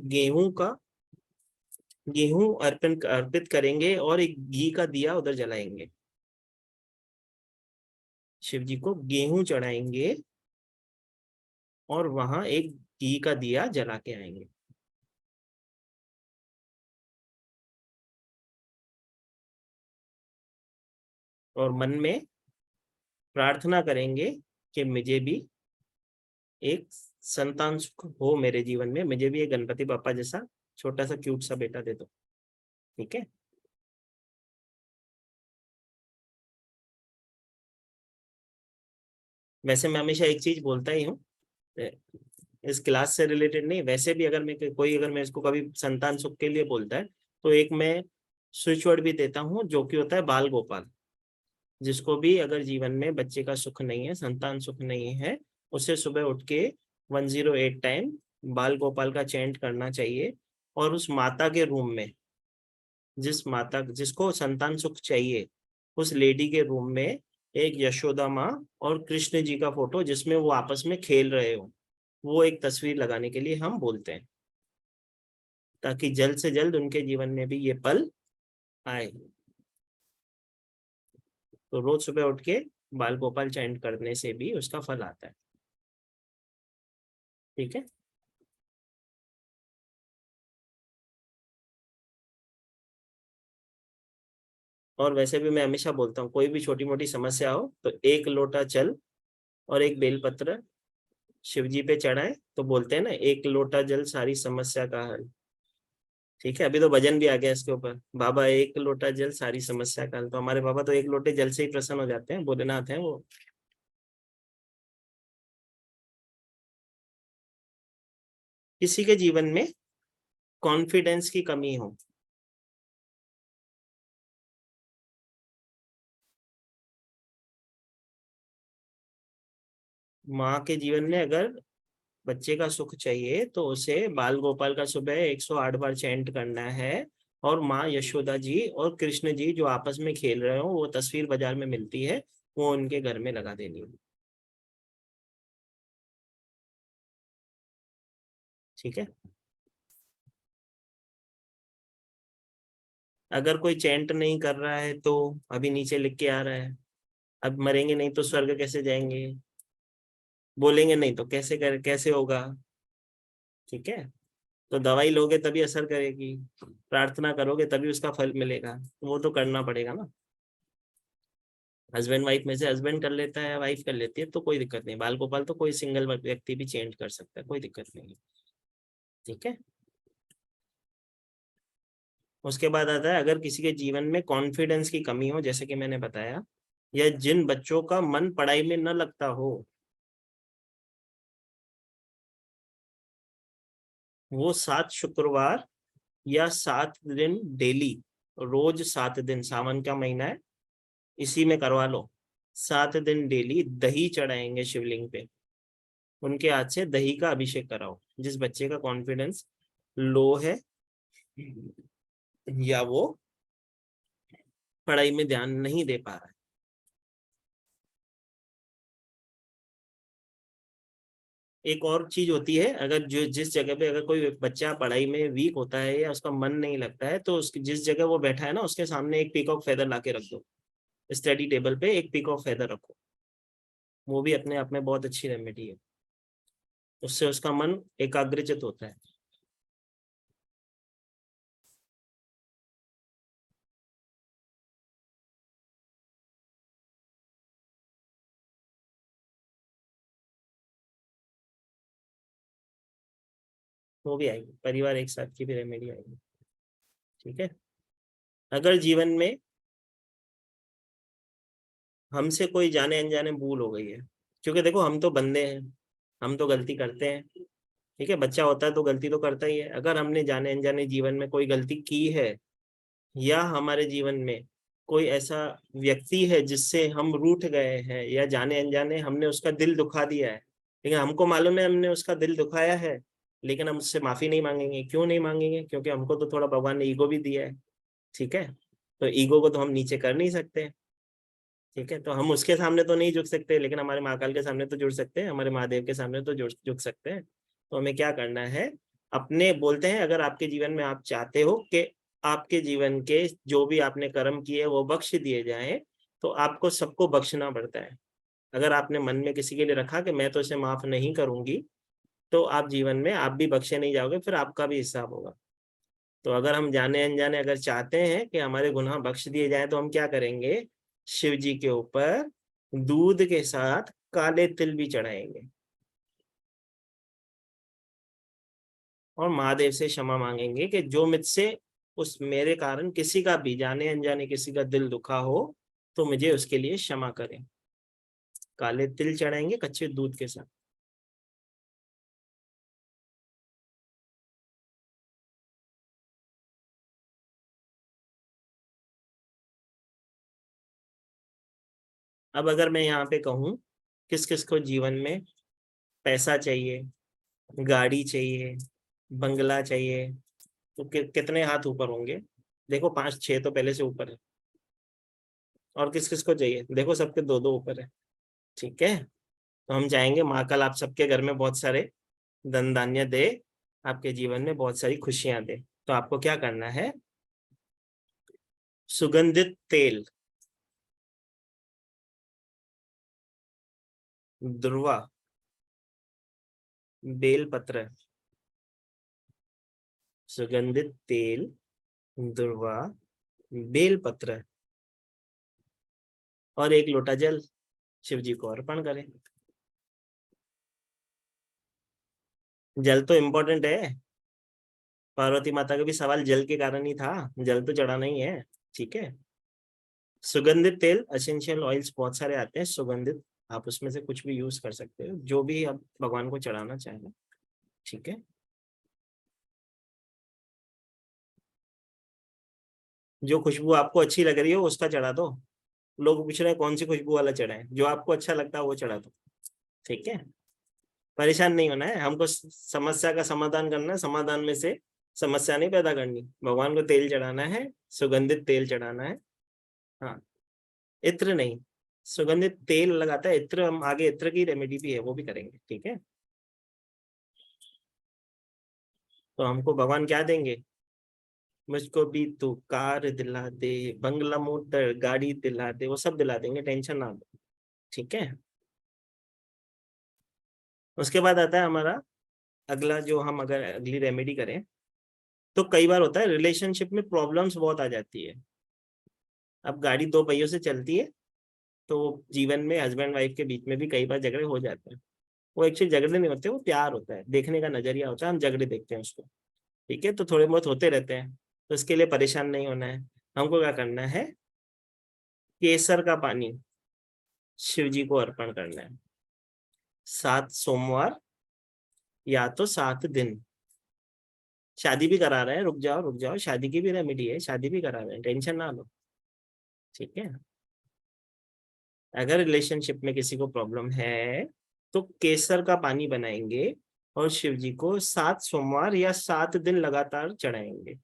गेहूं अर्पित करेंगे और एक घी का दिया उधर जलाएंगे। शिव जी को गेहूं चढ़ाएंगे और वहां एक घी का दिया जला के आएंगे। और मन में प्रार्थना करेंगे कि मुझे भी एक संतान सुख हो मेरे जीवन में, मुझे भी एक गणपति बापा जैसा छोटा सा क्यूट सा बेटा दे दो। ठीक है, वैसे मैं हमेशा एक चीज बोलता ही हूँ, इस क्लास से रिलेटेड नहीं, वैसे भी अगर मैं कोई अगर मैं इसको कभी संतान सुख के लिए बोलता है तो एक मैं स्विच वर्ड भी देता हूँ जो कि होता है बाल गोपाल। जिसको भी अगर जीवन में बच्चे का सुख नहीं है, संतान सुख नहीं है, उसे सुबह उठ के 108 टाइम बाल गोपाल का चैंट करना चाहिए और उस माता के रूम में, जिस माता जिसको संतान सुख चाहिए, उस लेडी के रूम में एक यशोदा माँ और कृष्ण जी का फोटो जिसमें वो आपस में खेल रहे हो, वो एक तस्वीर लगाने के लिए हम बोलते हैं, ताकि जल्द से जल्द उनके जीवन में भी ये पल आए। तो रोज सुबह उठ के बाल गोपाल चैंट करने से भी उसका फल आता है। ठीक है, और वैसे भी मैं हमेशा बोलता हूँ कोई भी छोटी मोटी समस्या हो तो 1 लोटा जल और एक बेलपत्र शिव जी पे चढ़ाए, तो बोलते हैं ना 1 लोटा जल सारी समस्या का हल। ठीक है, अभी तो भजन भी आ गया इसके ऊपर, बाबा 1 लोटा जल सारी समस्या का हल। तो हमारे बाबा तो 1 लोटे जल से ही प्रसन्न हो जाते हैं, भोलेनाथ हैं वो। किसी के जीवन में कॉन्फिडेंस की कमी हो, माँ के जीवन में अगर बच्चे का सुख चाहिए तो उसे बाल गोपाल का सुबह 108 बार चैंट करना है और माँ यशोदा जी और कृष्ण जी जो आपस में खेल रहे हो वो तस्वीर बाजार में मिलती है, वो उनके घर में लगा देनी है। ठीक है, अगर कोई चैंट नहीं कर रहा है तो अभी नीचे लिख के आ रहा है, अब मरेंगे नहीं तो स्वर्ग कैसे जाएंगे? बोलेंगे नहीं तो कैसे होगा? ठीक है, तो दवाई लोगे तभी असर करेगी, प्रार्थना करोगे तभी उसका फल मिलेगा, तो वो तो करना पड़ेगा ना। हस्बैंड वाइफ में से हस्बैंड कर लेता है, वाइफ कर लेती है, तो कोई दिक्कत नहीं। बाल गोपाल तो कोई सिंगल व्यक्ति भी चेंज कर सकता है, कोई दिक्कत नहीं है। ठीक है, उसके बाद आता है अगर किसी के जीवन में कॉन्फिडेंस की कमी हो, जैसे कि मैंने बताया, या जिन बच्चों का मन पढ़ाई में न लगता हो, वो 7 शुक्रवार या 7 दिन डेली, रोज 7 दिन, सावन का महीना है इसी में करवा लो, 7 दिन डेली दही चढ़ाएंगे शिवलिंग पे, उनके हाथ से दही का अभिषेक कराओ। जिस बच्चे का कॉन्फिडेंस लो है या वो पढ़ाई में ध्यान नहीं दे पा रहा है। एक और चीज होती है, अगर जो जिस जगह पे अगर कोई बच्चा पढ़ाई में वीक होता है या उसका मन नहीं लगता है, तो उसकी जिस जगह वो बैठा है ना, उसके सामने एक पीकॉक फेदर ला के रख दो, स्टडी टेबल पे एक पीकॉक फेदर रखो, वो भी अपने आप में बहुत अच्छी रेमेडी है, उससे उसका मन एकाग्रचित होता है। वो भी आएगी, परिवार एक साथ की भी रेमेडी आएगी। ठीक है, अगर जीवन में हमसे कोई जाने अनजाने भूल हो गई है, क्योंकि देखो हम तो बंदे हैं, हम तो गलती करते हैं। ठीक है, बच्चा होता है तो गलती तो करता ही है। अगर हमने जाने अनजाने जीवन में कोई गलती की है, या हमारे जीवन में कोई ऐसा व्यक्ति है जिससे हम रूठ गए हैं, या जाने अनजाने हमने उसका दिल दुखा दिया है, लेकिन हमको मालूम है हमने उसका दिल दुखाया है, लेकिन हम उससे माफी नहीं मांगेंगे। क्यों नहीं मांगेंगे? क्योंकि हमको तो थोड़ा भगवान ने ईगो भी दिया है। ठीक है, तो ईगो को तो हम नीचे कर नहीं सकते। ठीक है, तो हम उसके सामने तो नहीं झुक सकते, लेकिन हमारे महाकाल के सामने तो झुक सकते हैं, हमारे महादेव के सामने तो झुक सकते हैं। तो हमें क्या करना है, अपने बोलते हैं अगर आपके जीवन में आप चाहते हो कि आपके जीवन के जो भी आपने कर्म किए वो बख्श दिए जाएं, तो आपको सबको बख्शना पड़ता है। अगर आपने मन में किसी के लिए रखा कि मैं तो इसे माफ नहीं करूंगी, तो आप जीवन में आप भी बख्शे नहीं जाओगे, फिर आपका भी हिसाब होगा। तो अगर हम जाने अनजाने अगर चाहते हैं कि हमारे गुनाह बख्श दिए जाएं, तो हम क्या करेंगे, शिव जी के ऊपर दूध के साथ काले तिल भी चढ़ाएंगे, और महादेव से क्षमा मांगेंगे कि जो मुझसे उस मेरे कारण किसी का भी जाने अनजाने किसी का दिल दुखा हो, तो मुझे उसके लिए क्षमा करें। काले तिल चढ़ाएंगे कच्चे दूध के साथ। अब अगर मैं यहाँ पे कहूँ किस किस को जीवन में पैसा चाहिए, गाड़ी चाहिए, बंगला चाहिए, तो कितने हाथ ऊपर होंगे? देखो 5-6 तो पहले से ऊपर है। और किस किस को चाहिए? देखो सबके 2-2 ऊपर है। ठीक है, तो हम चाहेंगे महाकाल आप सबके घर में बहुत सारे धन धान्य दे, आपके जीवन में बहुत सारी खुशियां दे। तो आपको क्या करना है, सुगंधित तेल, दुर्वा, बेलपत्र, सुगंधित तेल, दुर्वा, बेलपत्र और 1 लोटा जल शिव जी को अर्पण करें। जल तो इम्पोर्टेंट है, पार्वती माता का भी सवाल जल के कारण ही था, जल तो चढ़ाना ही है। ठीक है, सुगंधित तेल, एसेंशियल ऑयल्स बहुत सारे आते हैं सुगंधित, आप उसमें से कुछ भी यूज कर सकते हो, जो भी आप भगवान को चढ़ाना चाहें। ठीक है, जो खुशबू आपको अच्छी लग रही हो उसका चढ़ा दो। लोग पूछ रहे हैं कौन सी खुशबू वाला चढ़ाएं, जो आपको अच्छा लगता है वो चढ़ा दो। ठीक है, परेशान नहीं होना है, हमको समस्या का समाधान करना है, समाधान में से समस्या नहीं पैदा करनी। भगवान को तेल चढ़ाना है, सुगंधित तेल चढ़ाना है। हाँ, इत्र नहीं, सुगंधित तेल लगाता है, इत्र हम आगे इत्र की रेमेडी भी है, वो भी करेंगे। ठीक है, तो हमको भगवान क्या देंगे, मुझको भी तू कार दिला दे, बंगला मोटर गाड़ी दिला दे, वो सब दिला देंगे, टेंशन ना लो। ठीक है, उसके बाद आता है हमारा अगला, जो हम अगर अगली रेमेडी करें तो कई बार होता है रिलेशनशिप में प्रॉब्लम्स बहुत आ जाती है। अब गाड़ी दो पहियों से चलती है, तो जीवन में हस्बैंड वाइफ के बीच में भी कई बार झगड़े हो जाते हैं। वो एक्चुअली झगड़े नहीं होते, वो प्यार होता है, देखने का नजरिया होता है, हम झगड़े देखते हैं उसको। ठीक है, तो थोड़े बहुत होते रहते हैं, तो इसके लिए परेशान नहीं होना है। हमको क्या करना है, केसर का पानी शिव जी को अर्पण करना है 7 सोमवार या तो 7 दिन। शादी भी करा रहे हैं, रुक जाओ रुक जाओ, शादी की भी रेमेडी है, शादी भी करा रहे हैं, टेंशन ना लो। ठीक है, अगर रिलेशनशिप में किसी को प्रॉब्लम है तो केसर का पानी बनाएंगे और शिव जी को 7 सोमवार या 7 दिन लगातार चढ़ाएंगे।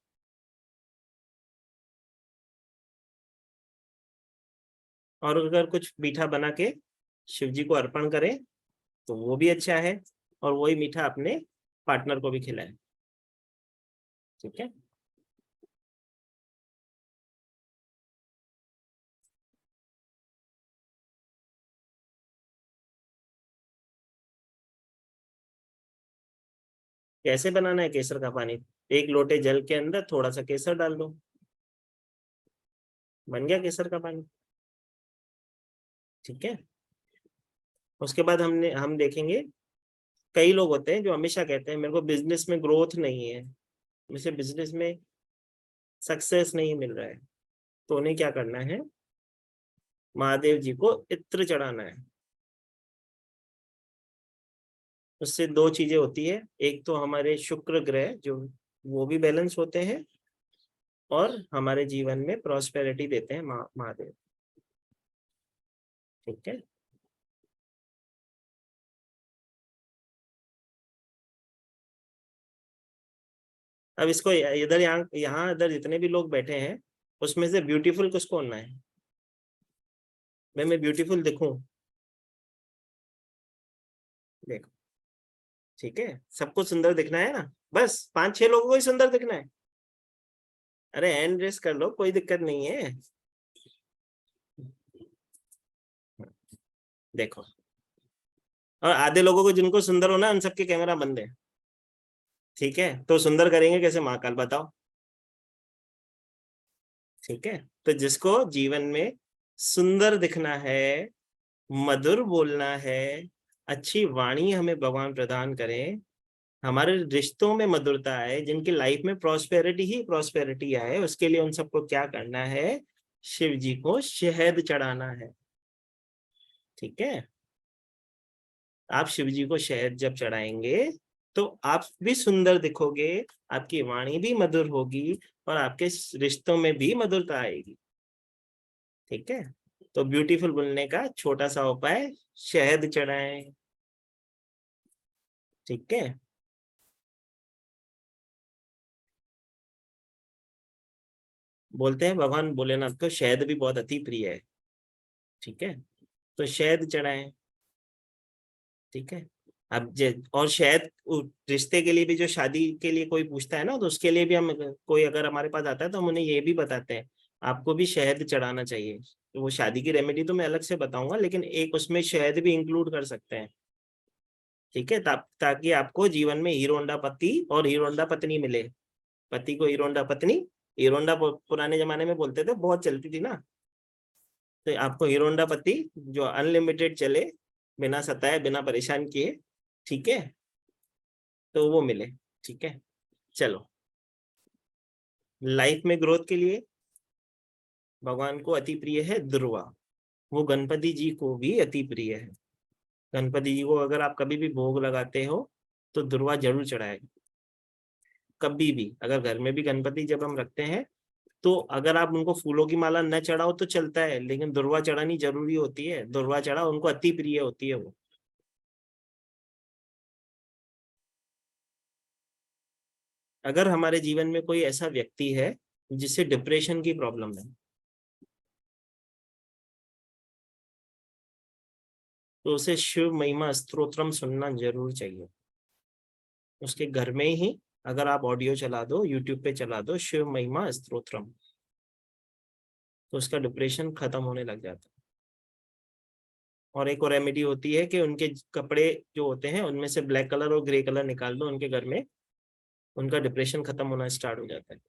और अगर कुछ मीठा बना के शिव जी को अर्पण करें तो वो भी अच्छा है, और वही मीठा अपने पार्टनर को भी खिलाएं। ठीक है, कैसे बनाना है केसर का पानी? 1 लोटे जल के अंदर थोड़ा सा केसर डाल दो, बन गया केसर का पानी। ठीक है, उसके बाद हम देखेंगे, कई लोग होते हैं जो हमेशा कहते हैं मेरे को बिजनेस में ग्रोथ नहीं है, मुझे बिजनेस में सक्सेस नहीं मिल रहा है, तो उन्हें क्या करना है, महादेव जी को इत्र चढ़ाना है। उससे 2 चीजें होती है, एक तो हमारे शुक्र ग्रह जो वो भी बैलेंस होते हैं, और हमारे जीवन में प्रॉस्पेरिटी देते हैं महादेव। ठीक है, अब इसको इधर यहाँ इधर जितने भी लोग बैठे हैं उसमें से ब्यूटीफुल किसको होना है? मैं ब्यूटीफुल दिखूं? देखो, ठीक है, सबको सुंदर दिखना है ना, बस 5-6 लोगों को ही सुंदर दिखना है। अरे हैंड रेस कर लो, कोई दिक्कत नहीं है। देखो, और आधे लोगों को जिनको सुंदर होना है उन सबके कैमरा बंद है। ठीक है, तो सुंदर करेंगे कैसे महाकाल, बताओ? ठीक है, तो जिसको जीवन में सुंदर दिखना है, मधुर बोलना है, अच्छी वाणी हमें भगवान प्रदान करें, हमारे रिश्तों में मधुरता आए, जिनकी लाइफ में प्रॉस्पेरिटी ही प्रॉस्पेरिटी आए, उसके लिए उन सबको क्या करना है, शिव जी को शहद चढ़ाना है। ठीक है, आप शिव जी को शहद जब चढ़ाएंगे तो आप भी सुंदर दिखोगे, आपकी वाणी भी मधुर होगी, और आपके रिश्तों में भी मधुरता आएगी। ठीक है, तो ब्यूटीफुल बोलने का छोटा सा उपाय, शहद चढ़ाएं। ठीक है, बोलते हैं भगवान भोलेनाथ को शहद भी बहुत अति प्रिय है। ठीक है, तो शहद चढ़ाएं। ठीक है, अब और शहद रिश्ते के लिए भी, जो शादी के लिए कोई पूछता है ना, तो उसके लिए भी हम, कोई अगर हमारे पास आता है तो हम उन्हें ये भी बताते हैं आपको भी शहद चढ़ाना चाहिए। तो वो शादी की रेमेडी तो मैं अलग से बताऊंगा, लेकिन एक उसमें शहद भी इंक्लूड कर सकते हैं। ठीक है, ताकि आपको जीवन में हीरो होंडा पति और हीरो होंडा पत्नी मिले। पति को हीरो होंडा पत्नी, हीरो होंडा पुराने जमाने में बोलते थे, बहुत चलती थी ना, तो आपको हीरो होंडा पति जो अनलिमिटेड चले, बिना सताए बिना परेशान किए। ठीक है, तो वो मिले। ठीक है, चलो, लाइफ में ग्रोथ के लिए भगवान को अति प्रिय है दुर्वा, वो गणपति जी को भी अति प्रिय है। गणपति जी को अगर आप कभी भी भोग लगाते हो तो दुर्वा जरूर चढ़ाए। कभी भी अगर घर में भी गणपति जब हम रखते हैं, तो अगर आप उनको फूलों की माला न चढ़ाओ तो चलता है, लेकिन दुर्वा चढ़ानी जरूरी होती है। दुर्वा चढ़ा, उनको अति प्रिय होती है वो। अगर हमारे जीवन में कोई ऐसा व्यक्ति है जिसे डिप्रेशन की प्रॉब्लम है, तो उसे शिव महिमा स्तोत्रम सुनना जरूर चाहिए। उसके घर में ही अगर आप ऑडियो चला दो, यूट्यूब पे चला दो शिव महिमा स्तोत्रम, तो उसका डिप्रेशन खत्म होने लग जाता है। और एक और रेमेडी होती है कि उनके कपड़े जो होते हैं उनमें से ब्लैक कलर और ग्रे कलर निकाल दो उनके घर में, उनका डिप्रेशन खत्म होना स्टार्ट हो जाता है।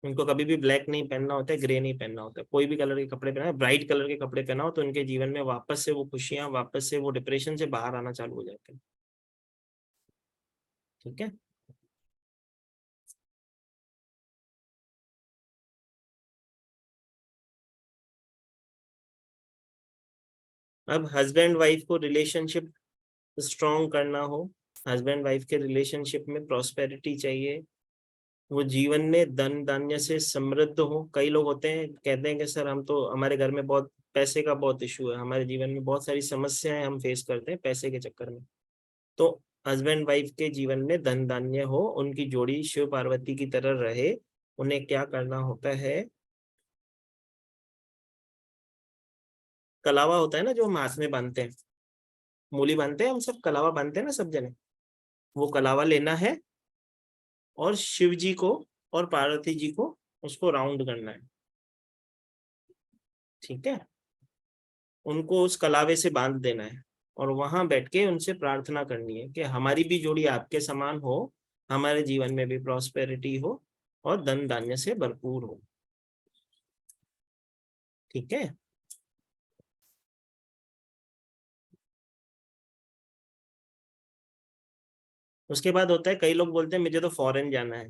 उनको कभी भी ब्लैक नहीं पहनना होता है, ग्रे नहीं पहनना होता है, कोई भी कलर के कपड़े पहना, ब्राइट कलर के कपड़े पहनाओ तो उनके जीवन में वापस से वो खुशियां, वापस से वो डिप्रेशन से बाहर आना चालू हो जाते हैं। ठीक है। अब हस्बैंड वाइफ को रिलेशनशिप स्ट्रॉन्ग करना हो, हस्बैंड वाइफ के रिलेशनशिप में प्रॉस्पेरिटी चाहिए, वो जीवन में धन धान्य से समृद्ध हो। कई लोग होते हैं कहते हैं कि सर हम तो, हमारे घर में बहुत पैसे का बहुत इशू है, हमारे जीवन में बहुत सारी समस्याएं हम फेस करते हैं पैसे के चक्कर में। तो हस्बैंड वाइफ के जीवन में धन धान्य हो, उनकी जोड़ी शिव पार्वती की तरह रहे, उन्हें क्या करना होता है, कलावा होता है ना जो हम हाथ में बांधते हैं, मूली बांधते हैं हम सब, कलावा बांधते हैं ना सब जने, वो कलावा लेना है और शिव जी को और पार्वती जी को उसको राउंड करना है। ठीक है, उनको उस कलावे से बांध देना है और वहां बैठ के उनसे प्रार्थना करनी है कि हमारी भी जोड़ी आपके समान हो, हमारे जीवन में भी प्रॉस्पेरिटी हो और धन धान्य से भरपूर हो। ठीक है। उसके बाद होता है, कई लोग बोलते हैं मुझे तो फॉरेन जाना है,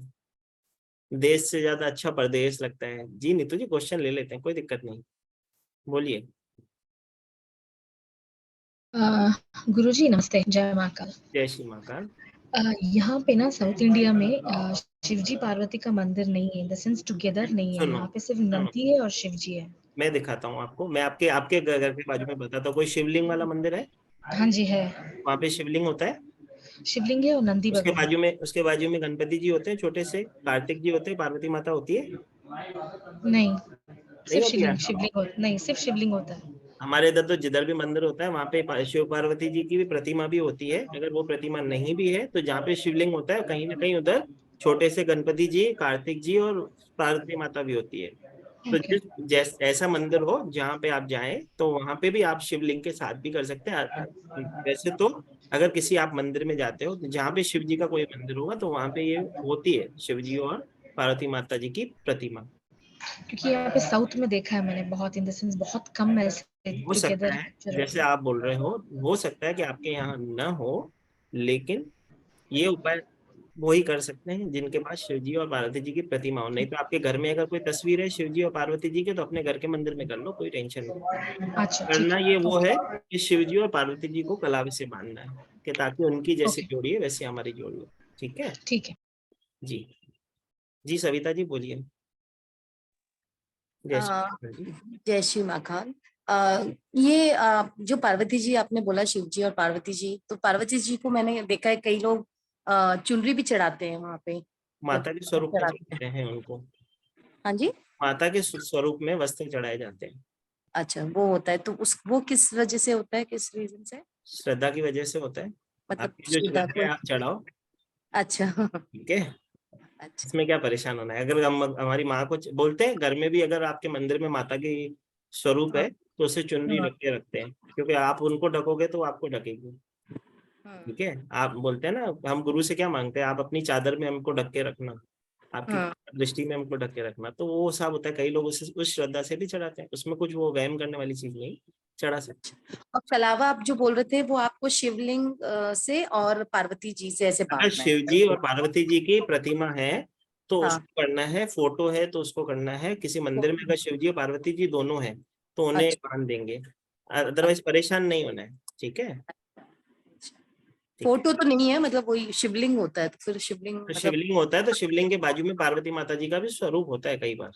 देश से ज्यादा अच्छा परदेश लगता है। जी नीतू जी क्वेश्चन ले लेते हैं, कोई दिक्कत नहीं, बोलिए। गुरुजी नमस्ते, जय महाकाल। जय श्री महाकाल। यहाँ पे ना साउथ इंडिया में शिवजी पार्वती का मंदिर नहीं है, इन द सेंस टुगेदर नहीं है, सुनो, यहाँ पे सिर्फ नंदी है और शिवजी है। मैं दिखाता हूँ आपको, मैं आपके आपके घर के बाजू में बताता हूँ। कोई शिवलिंग वाला मंदिर है? हाँ जी है, वहाँ पे शिवलिंग होता है, शिवलिंग है और नंदी बगल में। उसके बाजू में गणपति जी होते हैं छोटे से, कार्तिक जी होते हैं, पार्वती माता होती है? नहीं, सिर्फ होती है? नहीं, सिर्फ शिवलिंग होता है। हमारे इधर तो जिधर भी मंदिर होता है वहाँ पे शिव पार्वती जी की भी प्रतिमा भी होती है। अगर वो प्रतिमा नहीं भी है तो जहाँ पे शिवलिंग होता है कहीं ना कहीं उधर छोटे से गणपति जी, कार्तिक जी और पार्वती माता भी होती है। तो जिस ऐसा मंदिर हो जहाँ पे आप जाएं तो वहां पे भी आप शिवलिंग के साथ भी कर सकते हैं। वैसे तो अगर किसी आप मंदिर में जाते हो जहाँ पे शिव जी का कोई मंदिर होगा तो वहां पे ये होती है शिव जी और पार्वती माता जी की प्रतिमा। क्योंकि यहाँ पे साउथ में देखा है मैंने, बहुत इन द सेंस बहुत कम ऐसे हो सकता टुगेदर है जैसे आप बोल रहे हो सकता है कि आपके यहाँ न हो, लेकिन ये उपाय वो ही कर सकते हैं जिनके पास शिव जी और पार्वती जी की प्रतिमा हो। नहीं तो आपके घर में अगर कोई तस्वीर है शिव जी और पार्वती जी के तो अपने घर के मंदिर में कर लो, कोई टेंशन नहीं। अच्छा, करना ये वो है कि शिव जी और पार्वती जी को कलावे से बांधना है कि ताकि उनकी जैसी जोड़ी है वैसे हमारी जोड़ी हो। ठीक है, ठीक है जी जी। सविता जी बोलिए। जय श्री महाकाल। ये जो पार्वती जी आपने बोला, शिव जी और पार्वती जी, तो पार्वती जी को मैंने देखा है कई लोग चुनरी भी चढ़ाते हैं वहां पे, माता के स्वरूप में चढ़ाते हैं उनको। हाँ जी, माता के स्वरूप में वस्त्र चढ़ाए जाते हैं। अच्छा, वो होता है तो वो किस वजह से होता है, किस रीजन से? श्रद्धा की वजह से होता है, मतलब आपकी जो श्रद्धा है आप चढ़ाओ। अच्छा ठीक है, अच्छा, इसमें क्या परेशान होना है। अगर हम हमारी माँ को बोलते हैं घर में भी, अगर आपके मंदिर में माता की स्वरूप है तो उसे चुनरी ढक के रखते हैं, क्योंकि आप उनको ढकोगे तो आपको ढकेगी। ठीक है, आप बोलते हैं ना हम गुरु से क्या मांगते हैं, आप अपनी चादर में हमको ढक के रखना, आपकी दृष्टि में हमको ढक के रखना। तो वो सब होता है, कई लोग उस श्रद्धा से भी चढ़ाते हैं, उसमें कुछ वो वहम करने वाली चीज नहीं, चढ़ा सकते। और कलावा आप जो बोल रहे थे वो आपको शिवलिंग से और पार्वती जी से ऐसे अगर शिव जी और पार्वती जी की प्रतिमा है तो उसको करना है, फोटो है तो उसको करना है। किसी मंदिर में अगर शिव जी और पार्वती जी दोनों हैं तो उन्हें बांध देंगे, अदरवाइज परेशान नहीं होना है। ठीक है, फोटो तो नहीं है, मतलब वही शिवलिंग होता है, तो फिर शिवलिंग तो शिवलिंग होता है तो शिवलिंग के बाजू में पार्वती माता जी का भी स्वरूप होता है कई बार।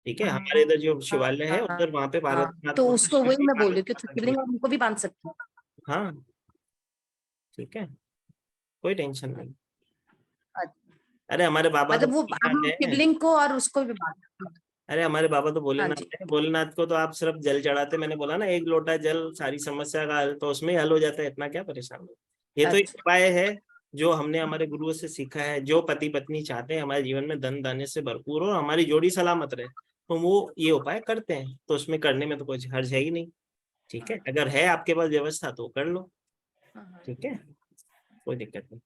ठीक है, हमारे इधर जो शिवालय है उधर वहां पे पार्वती माता, तो उसको वही मैं बोल रही हूँ कि शिवलिंग उनको भी बांध सकते हैं। हाँ ठीक है, कोई टेंशन नहीं। अरे हमारे बाबा मतलब वो शिवलिंग को और उसको भी बांध। अरे हमारे बाबा तो भोलेनाथ है, भोलेनाथ को तो आप सिर्फ जल चढ़ाते, मैंने बोला ना 1 लोटा जल सारी समस्या का हल, तो उसमें हल हो जाता है, इतना क्या परेशान हो। ये तो एक उपाय है जो हमने हमारे गुरुओं से सीखा है। जो पति पत्नी चाहते हैं हमारे जीवन में धन धान्य से भरपूर हो, हमारी जोड़ी सलामत रहे, तो वो ये उपाय करते हैं, तो उसमें करने में तो कुछ हर्ज है ही नहीं। ठीक है, अगर है आपके पास व्यवस्था तो कर लो। ठीक है, कोई दिक्कत नहीं।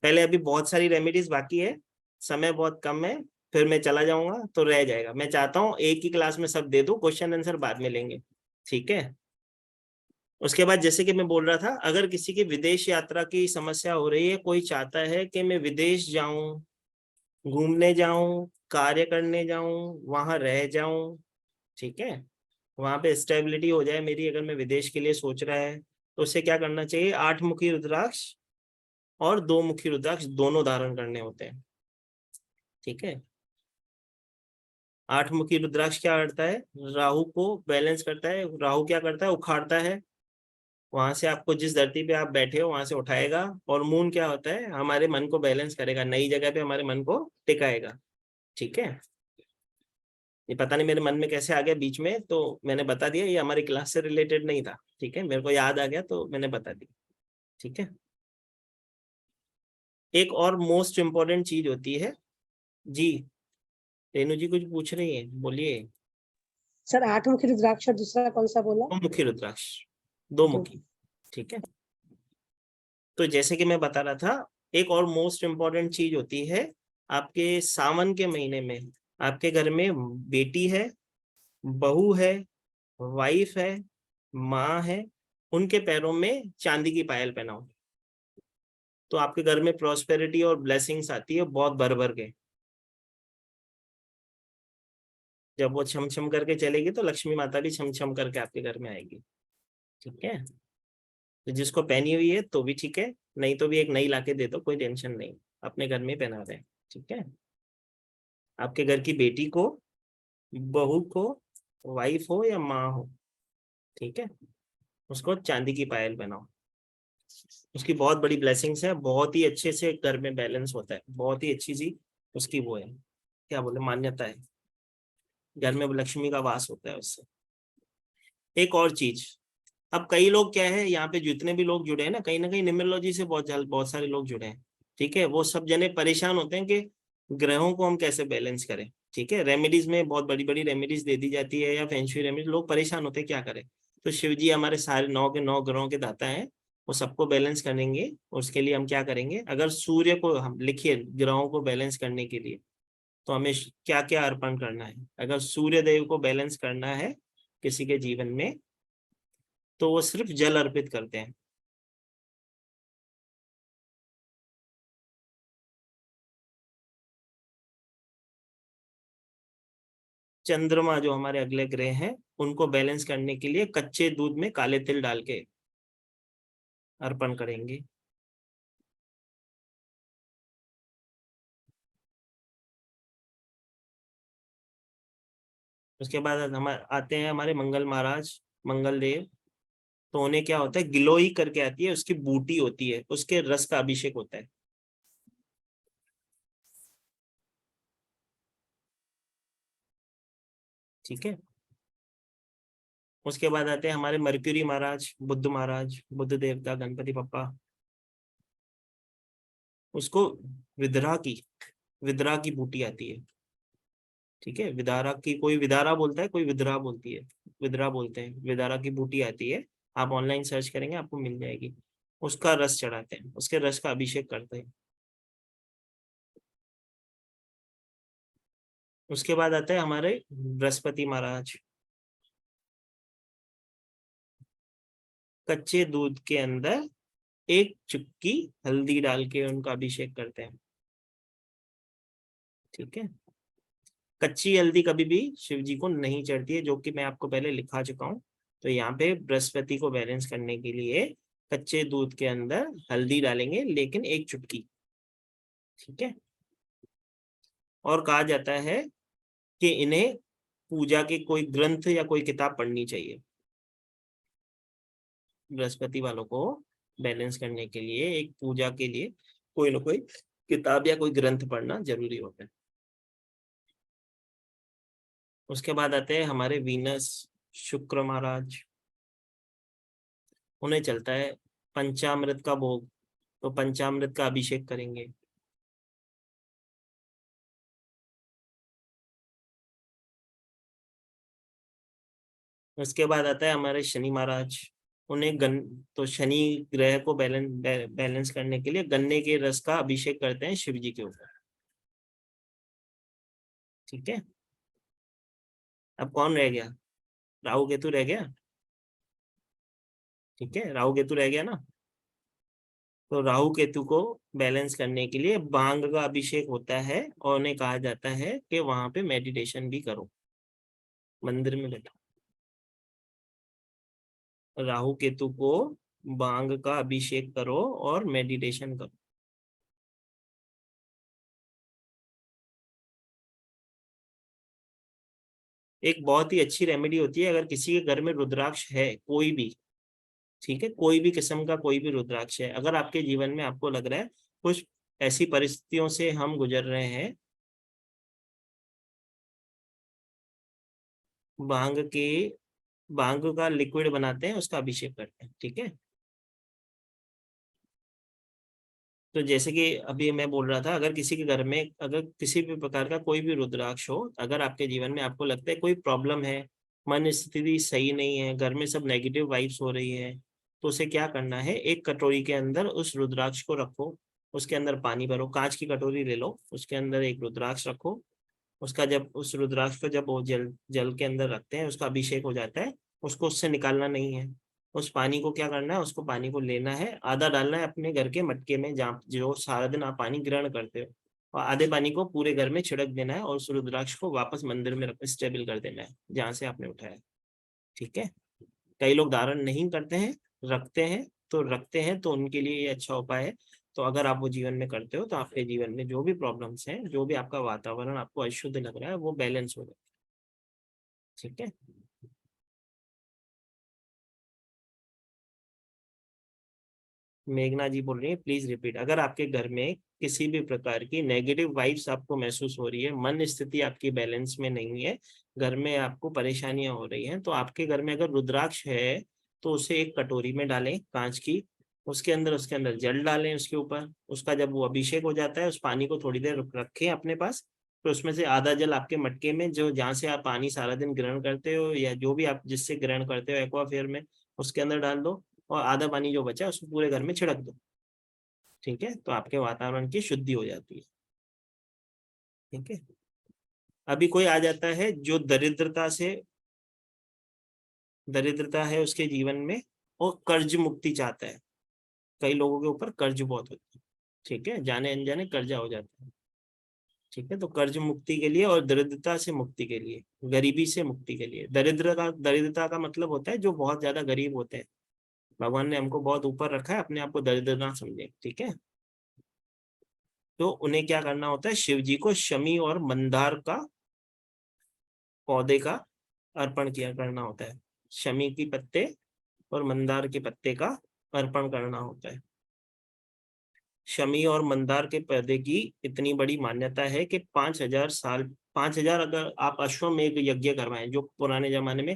पहले अभी बहुत सारी रेमेडीज बाकी है, समय बहुत कम है, फिर मैं चला जाऊंगा तो रह जाएगा। मैं चाहता हूँ एक ही क्लास में सब दे दूं, क्वेश्चन आंसर बाद में लेंगे। ठीक है, उसके बाद जैसे कि मैं बोल रहा था, अगर किसी की विदेश यात्रा की समस्या हो रही है, कोई चाहता है कि मैं विदेश जाऊं, घूमने जाऊं, कार्य करने जाऊं, वहां रह जाऊं, ठीक है, वहां पे स्टेबिलिटी हो जाए मेरी, अगर मैं विदेश के लिए सोच रहा है तो उसे क्या करना चाहिए? 8 मुखी रुद्राक्ष और 2 मुखी रुद्राक्ष दोनों धारण करने होते हैं। ठीक है, 8 मुखी रुद्राक्ष क्या करता है? राहु को बैलेंस करता है। राहु क्या करता है? उखाड़ता है, वहां से आपको जिस धरती पे आप बैठे हो वहां से उठाएगा। और मून क्या होता है? हमारे मन को बैलेंस करेगा, नई जगह पे हमारे मन को टिकाएगा। ठीक है, ये पता नहीं मेरे मन में कैसे आ गया बीच में, तो मैंने बता दिया, ये हमारी क्लास से रिलेटेड नहीं था। ठीक है, मेरे को याद आ गया तो मैंने बता दिया। ठीक है, एक और मोस्ट इम्पोर्टेंट चीज होती है जी। रेणु जी कुछ पूछ रही है, बोलिए। सर 8 मुखी रुद्राक्ष और दूसरा कौन सा बोला? 2 मुखी रुद्राक्ष, 2 मुखी। ठीक है, तो जैसे कि मैं बता रहा था, एक और मोस्ट इम्पोर्टेंट चीज होती है, आपके सावन के महीने में आपके घर में बेटी है, बहू है, वाइफ है, माँ है, उनके पैरों में चांदी की पायल पहनाओ, तो आपके घर में प्रॉस्पेरिटी और ब्लेसिंग्स आती है बहुत भर भर के। जब वो छम छम करके चलेगी तो लक्ष्मी माता भी छम छम करके आपके घर में आएगी। ठीक है, तो जिसको पहनी हुई है तो भी ठीक है, नहीं तो भी एक नई लाके दे दो, कोई टेंशन नहीं, अपने घर में पहना रहे। ठीक है, आपके घर की बेटी को, बहू को, वाइफ हो या माँ हो, ठीक है, उसको चांदी की पायल पहनाओ। उसकी बहुत बड़ी ब्लेसिंग्स है, बहुत ही अच्छे से घर में बैलेंस होता है, बहुत ही अच्छी सी उसकी वो है, क्या बोले, मान्यता है, घर में लक्ष्मी का वास होता है उससे। एक और चीज, अब कई लोग क्या है, यहाँ पे जितने भी लोग जुड़े हैं ना कहीं न्यूमरोलॉजी से बहुत सारे लोग जुड़े हैं। ठीक है, वो सब जने परेशान होते हैं कि ग्रहों को हम कैसे बैलेंस करें। ठीक है, रेमेडीज में बहुत बड़ी बड़ी रेमेडीज दे दी जाती है, या फेंग शुई रेमेडीज, लोग परेशान होते हैं क्या करें। तो शिव जी हमारे सारे 9 के 9 ग्रहों के दाता हैं, वो सबको बैलेंस करेंगे। उसके लिए हम क्या करेंगे, अगर सूर्य को हम लिखिए ग्रहों को बैलेंस करने के लिए, तो हमें क्या क्या अर्पण करना है। अगर सूर्य देव को बैलेंस करना है किसी के जीवन में, तो वो सिर्फ जल अर्पित करते हैं। चंद्रमा जो हमारे अगले ग्रह हैं, उनको बैलेंस करने के लिए कच्चे दूध में काले तिल डाल के अर्पण करेंगे। उसके बाद हमारे आते हैं हमारे मंगल महाराज, मंगल देव। तो उन्हें क्या होता है, गिलोई करके आती है, उसकी बूटी होती है, उसके रस का अभिषेक होता है। ठीक है, उसके बाद आते हैं हमारे मर्क्यूरी महाराज, बुद्ध महाराज, बुद्ध देवता, गणपति पप्पा। उसको विद्रा की बूटी आती है। ठीक है, विदारा की, कोई विदारा बोलता है, कोई विद्रा बोलती है, विद्रा बोलते हैं। विदारा की बूटी आती है, आप ऑनलाइन सर्च करेंगे आपको मिल जाएगी। उसका रस चढ़ाते हैं, उसके रस का अभिषेक करते हैं। उसके बाद आता है हमारे बृहस्पति महाराज, कच्चे दूध के अंदर 1 चुटकी हल्दी डाल के उनका अभिषेक करते हैं। ठीक है, कच्ची हल्दी कभी भी शिव जी को नहीं चढ़ती है, जो कि मैं आपको पहले लिखा चुका हूँ। तो यहाँ पे बृहस्पति को बैलेंस करने के लिए कच्चे दूध के अंदर हल्दी डालेंगे, लेकिन 1 चुटकी। ठीक है, और कहा जाता है कि इन्हें पूजा के कोई ग्रंथ या कोई किताब पढ़नी चाहिए। बृहस्पति वालों को बैलेंस करने के लिए, एक पूजा के लिए कोई ना कोई किताब या कोई ग्रंथ पढ़ना जरूरी होता है। उसके बाद आते हैं हमारे वीनस, शुक्र महाराज। उन्हें चलता है पंचामृत का भोग, तो पंचामृत का अभिषेक करेंगे। उसके बाद आता है हमारे शनि महाराज। उन्हें तो शनि ग्रह को बैलेंस करने के लिए गन्ने के रस का अभिषेक करते हैं शिव जी के ऊपर। ठीक है, अब कौन रह गया? राहु केतु रह गया। ठीक है, राहु केतु रह गया ना। तो राहु केतु को बैलेंस करने के लिए भांग का अभिषेक होता है और उन्हें कहा जाता है कि वहां पे मेडिटेशन भी करो, मंदिर में बैठो। राहु केतु को भांग का अभिषेक करो और मेडिटेशन करो। एक बहुत ही अच्छी रेमेडी होती है, अगर किसी के घर में रुद्राक्ष है कोई भी, ठीक है, कोई भी किस्म का कोई भी रुद्राक्ष है, अगर आपके जीवन में आपको लग रहा है कुछ ऐसी परिस्थितियों से हम गुजर रहे हैं, भांग का लिक्विड बनाते हैं, उसका अभिषेक करते हैं। ठीक है, तो जैसे कि अभी मैं बोल रहा था, अगर किसी के घर में अगर किसी भी प्रकार का कोई भी रुद्राक्ष हो, अगर आपके जीवन में आपको लगता है कोई प्रॉब्लम है, मन स्थिति सही नहीं है, घर में सब नेगेटिव वाइब्स हो रही है, तो उसे क्या करना है, एक कटोरी के अंदर उस रुद्राक्ष को रखो, उसके अंदर पानी भरो, कांच की कटोरी ले लो, उसके अंदर एक रुद्राक्ष रखो, उसका जब उस रुद्राक्ष को जब वो जल के अंदर रखते हैं, उसका अभिषेक हो जाता है, उसको उससे निकालना नहीं है। उस पानी को क्या करना है, उसको पानी को लेना है, आधा डालना है अपने घर के मटके में जहाँ जो सारा दिन आप पानी ग्रहण करते हो, और आधे पानी को पूरे घर में छिड़क देना है और उस रुद्राक्ष को वापस मंदिर में स्टेबल कर देना है जहाँ से आपने उठाया। ठीक है, कई लोग धारण नहीं करते हैं, रखते हैं तो उनके लिए ये अच्छा उपाय है। तो अगर आप वो जीवन में करते हो तो आपके जीवन में जो भी प्रॉब्लम्स हैं, जो भी आपका वातावरण आपको अशुद्ध लग रहा है, वो बैलेंस हो जाए। ठीक है, मेघना जी बोल रही है प्लीज रिपीट। अगर आपके घर में किसी भी प्रकार की नेगेटिव वाइब्स आपको महसूस हो रही है, मन स्थिति आपकी बैलेंस में नहीं है, घर में आपको परेशानियां हो रही हैं, तो आपके घर में अगर रुद्राक्ष है तो उसे एक कटोरी में डालें कांच की, उसके अंदर जल डालें उसके ऊपर, उसका जब वो अभिषेक हो जाता है, उस पानी को थोड़ी देर रखें अपने पास, तो उसमें से आधा जल आपके मटके में जो जहाँ से आप पानी सारा दिन ग्रहण करते हो या जो भी आप जिससे ग्रहण करते हो एक्वाफेयर में, उसके अंदर डाल दो, और आधा पानी जो बचा उसको पूरे घर में छिड़क दो। ठीक है, तो आपके वातावरण की शुद्धि हो जाती है। ठीक है, अभी कोई आ जाता है जो दरिद्रता है उसके जीवन में, और कर्ज मुक्ति चाहता है, कई लोगों के ऊपर कर्ज बहुत होता है। ठीक है, जाने अनजाने कर्जा हो जाता है। ठीक है, तो कर्ज मुक्ति के लिए और दरिद्रता से मुक्ति के लिए, गरीबी से मुक्ति के लिए, दरिद्रता का मतलब होता है जो बहुत ज्यादा गरीब होते हैं, भगवान ने हमको बहुत ऊपर रखा है, अपने आप को दरिद्र ना समझे। ठीक है, तो उन्हें क्या करना होता है, शिव जी को शमी और मंदार का पौधे का अर्पण करना होता है, शमी की पत्ते और मंदार के पत्ते का अर्पण करना होता है। शमी और मंदार के पौधे की इतनी बड़ी मान्यता है कि 5,000 अगर आप अश्वमेघ यज्ञ करवाएं, जो पुराने जमाने में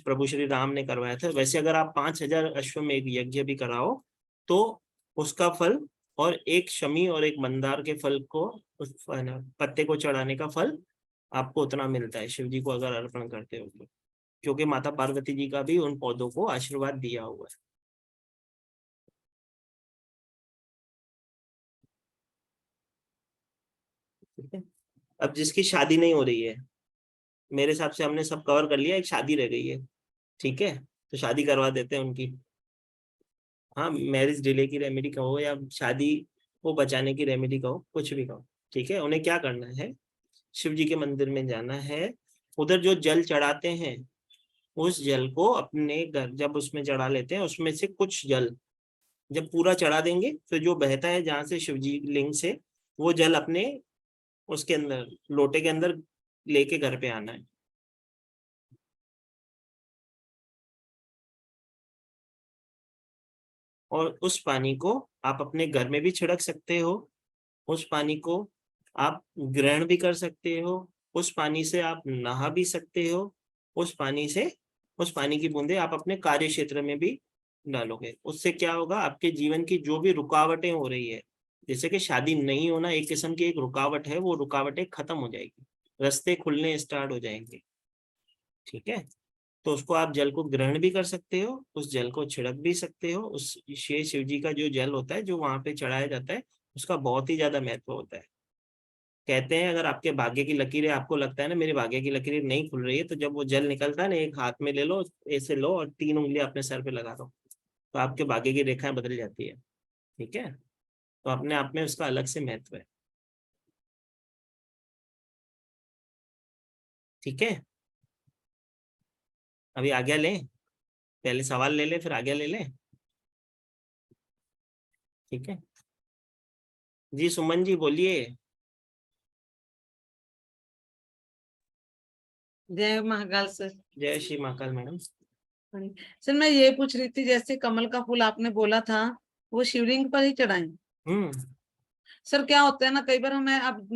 प्रभु श्री राम ने करवाया था, वैसे अगर आप 5,000 अश्वमेघ यज्ञ भी कराओ तो उसका फल, और एक शमी और एक मंदार के फल को, उस पत्ते को चढ़ाने का फल आपको उतना मिलता है शिव जी को अगर अर्पण करते हो तो, क्योंकि माता पार्वती जी का भी उन पौधों को आशीर्वाद दिया हुआ है। ठीक है, अब जिसकी शादी नहीं हो रही है, मेरे हिसाब से हमने सब कवर कर लिया, एक शादी रह गई है। ठीक है, तो शादी करवा देते हैं उनकी। हाँ, मैरिज डिले की रेमेडी कहो या शादी को बचाने की रेमेडी कहो, कुछ भी कहो। ठीक है, उन्हें क्या करना है, शिव जी के मंदिर में जाना है, उधर जो जल चढ़ाते हैं उस जल को अपने घर जब उसमें चढ़ा लेते हैं, उसमें से कुछ जल जब पूरा चढ़ा देंगे तो जो बहता है जहाँ से शिव जी लिंग से, वो जल अपने उसके अंदर लोटे के अंदर लेके घर पे आना है। और उस पानी को आप अपने घर में भी छिड़क सकते हो, उस पानी को आप ग्रहण भी कर सकते हो, उस पानी से आप नहा भी सकते हो, उस पानी की बूंदे आप अपने कार्य क्षेत्र में भी डालोगे। उससे क्या होगा, आपके जीवन की जो भी रुकावटें हो रही है, जैसे कि शादी नहीं होना एक किस्म की एक रुकावट है, वो रुकावटें खत्म हो जाएगी, रास्ते खुलने स्टार्ट हो जाएंगे। ठीक है, तो उसको आप जल को ग्रहण भी कर सकते हो, उस जल को छिड़क भी सकते हो। उस शिव जी का जो जल होता है जो वहां पे चढ़ाया जाता है उसका बहुत ही ज्यादा महत्व होता है। कहते हैं अगर आपके भाग्य की लकीरें, आपको लगता है ना मेरे भाग्य की लकीरें नहीं खुल रही है, तो जब वो जल निकलता है ना, एक हाथ में ले लो, ऐसे लो और 3 उंगलियां अपने सर पे लगा दो, तो आपके भाग्य की रेखाएं बदल जाती है। ठीक है, तो अपने आप में उसका अलग से महत्व है। ठीक है, अभी आज्ञा लें, पहले सवाल ले लें फिर आज्ञा ले लें। ठीक है जी, सुमन जी बोलिए। जय महाकाल सर। जय श्री महाकाल मैडम। सर मैं ये पूछ रही थी, जैसे कमल का फूल आपने बोला था वो शिवलिंग पर ही चढ़ाएं। सर क्या होता है ना, कई बार हमें अब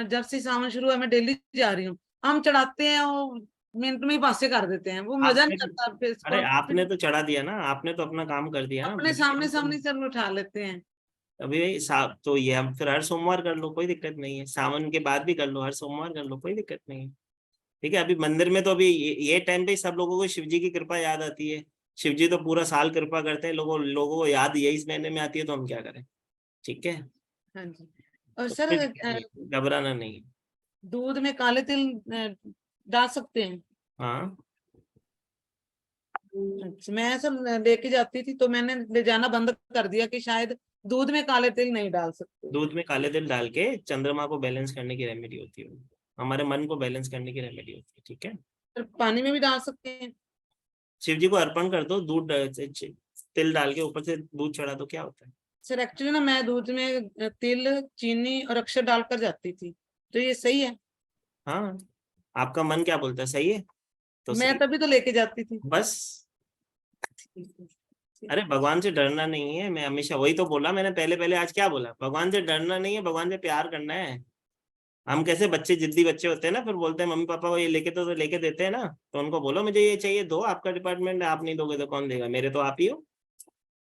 जब से सावन शुरू हुआ मैं डेली जा रही हूँ, हम चढ़ाते हैं वो मिनट में ही पासे कर देते हैं, वो मजा नहीं आता। फिर अरे आपने तो चढ़ा दिया ना, आपने तो अपना काम कर दिया ना, अपने सामने सामने सर उठा लेते हैं। अभी तो ये हम फिर हर सोमवार कर लो, कोई दिक्कत नहीं है। सावन के बाद भी कर लो, हर सोमवार कर लो, कोई दिक्कत नहीं है। ठीक है, अभी मंदिर में तो अभी ये टाइम पे सब लोगों को शिव जी की कृपा याद आती है। शिव जी तो पूरा साल कृपा करते हैं, लोगों को याद यही इस महीने में आती है, तो हम क्या करें। ठीक है, हाँ जी। और तो सर घबराना नहीं। दूध में काले तिल डाल सकते हैं? हाँ, अच्छा, मैं सर लेके जाती थी तो मैंने ले जाना बंद कर दिया कि शायद दूध में काले तिल नहीं डाल सकते। दूध में काले तिल डाल के चंद्रमा को बैलेंस करने की रेमेडी होती है, हमारे मन को बैलेंस करने की रेमेडी होती है। ठीक है, सर पानी में भी डाल सकते हैं? शिव जी को अर्पण कर दो, दूध तिल डाल के ऊपर से दूध चढ़ा दो, क्या होता है। सर एक्चुअली ना मैं दूध में तिल, चीनी और अक्षर डालकर जाती थी, तो ये सही है? हाँ, आपका मन क्या बोलता है, सही है तो मैं सही। तभी तो लेके जाती थी बस, अरे भगवान से डरना नहीं है, मैं हमेशा वही तो बोला मैंने पहले आज क्या बोला, भगवान से डरना नहीं है, भगवान से प्यार करना है। हम कैसे बच्चे, जिद्दी बच्चे होते हैं ना, फिर बोलते हैं मम्मी पापा को ये लेके तो लेके देते हैं ना, तो उनको बोलो मुझे ये चाहिए, दो, आपका डिपार्टमेंट है, आप नहीं दोगे तो कौन देगा, मेरे तो आप ही हो।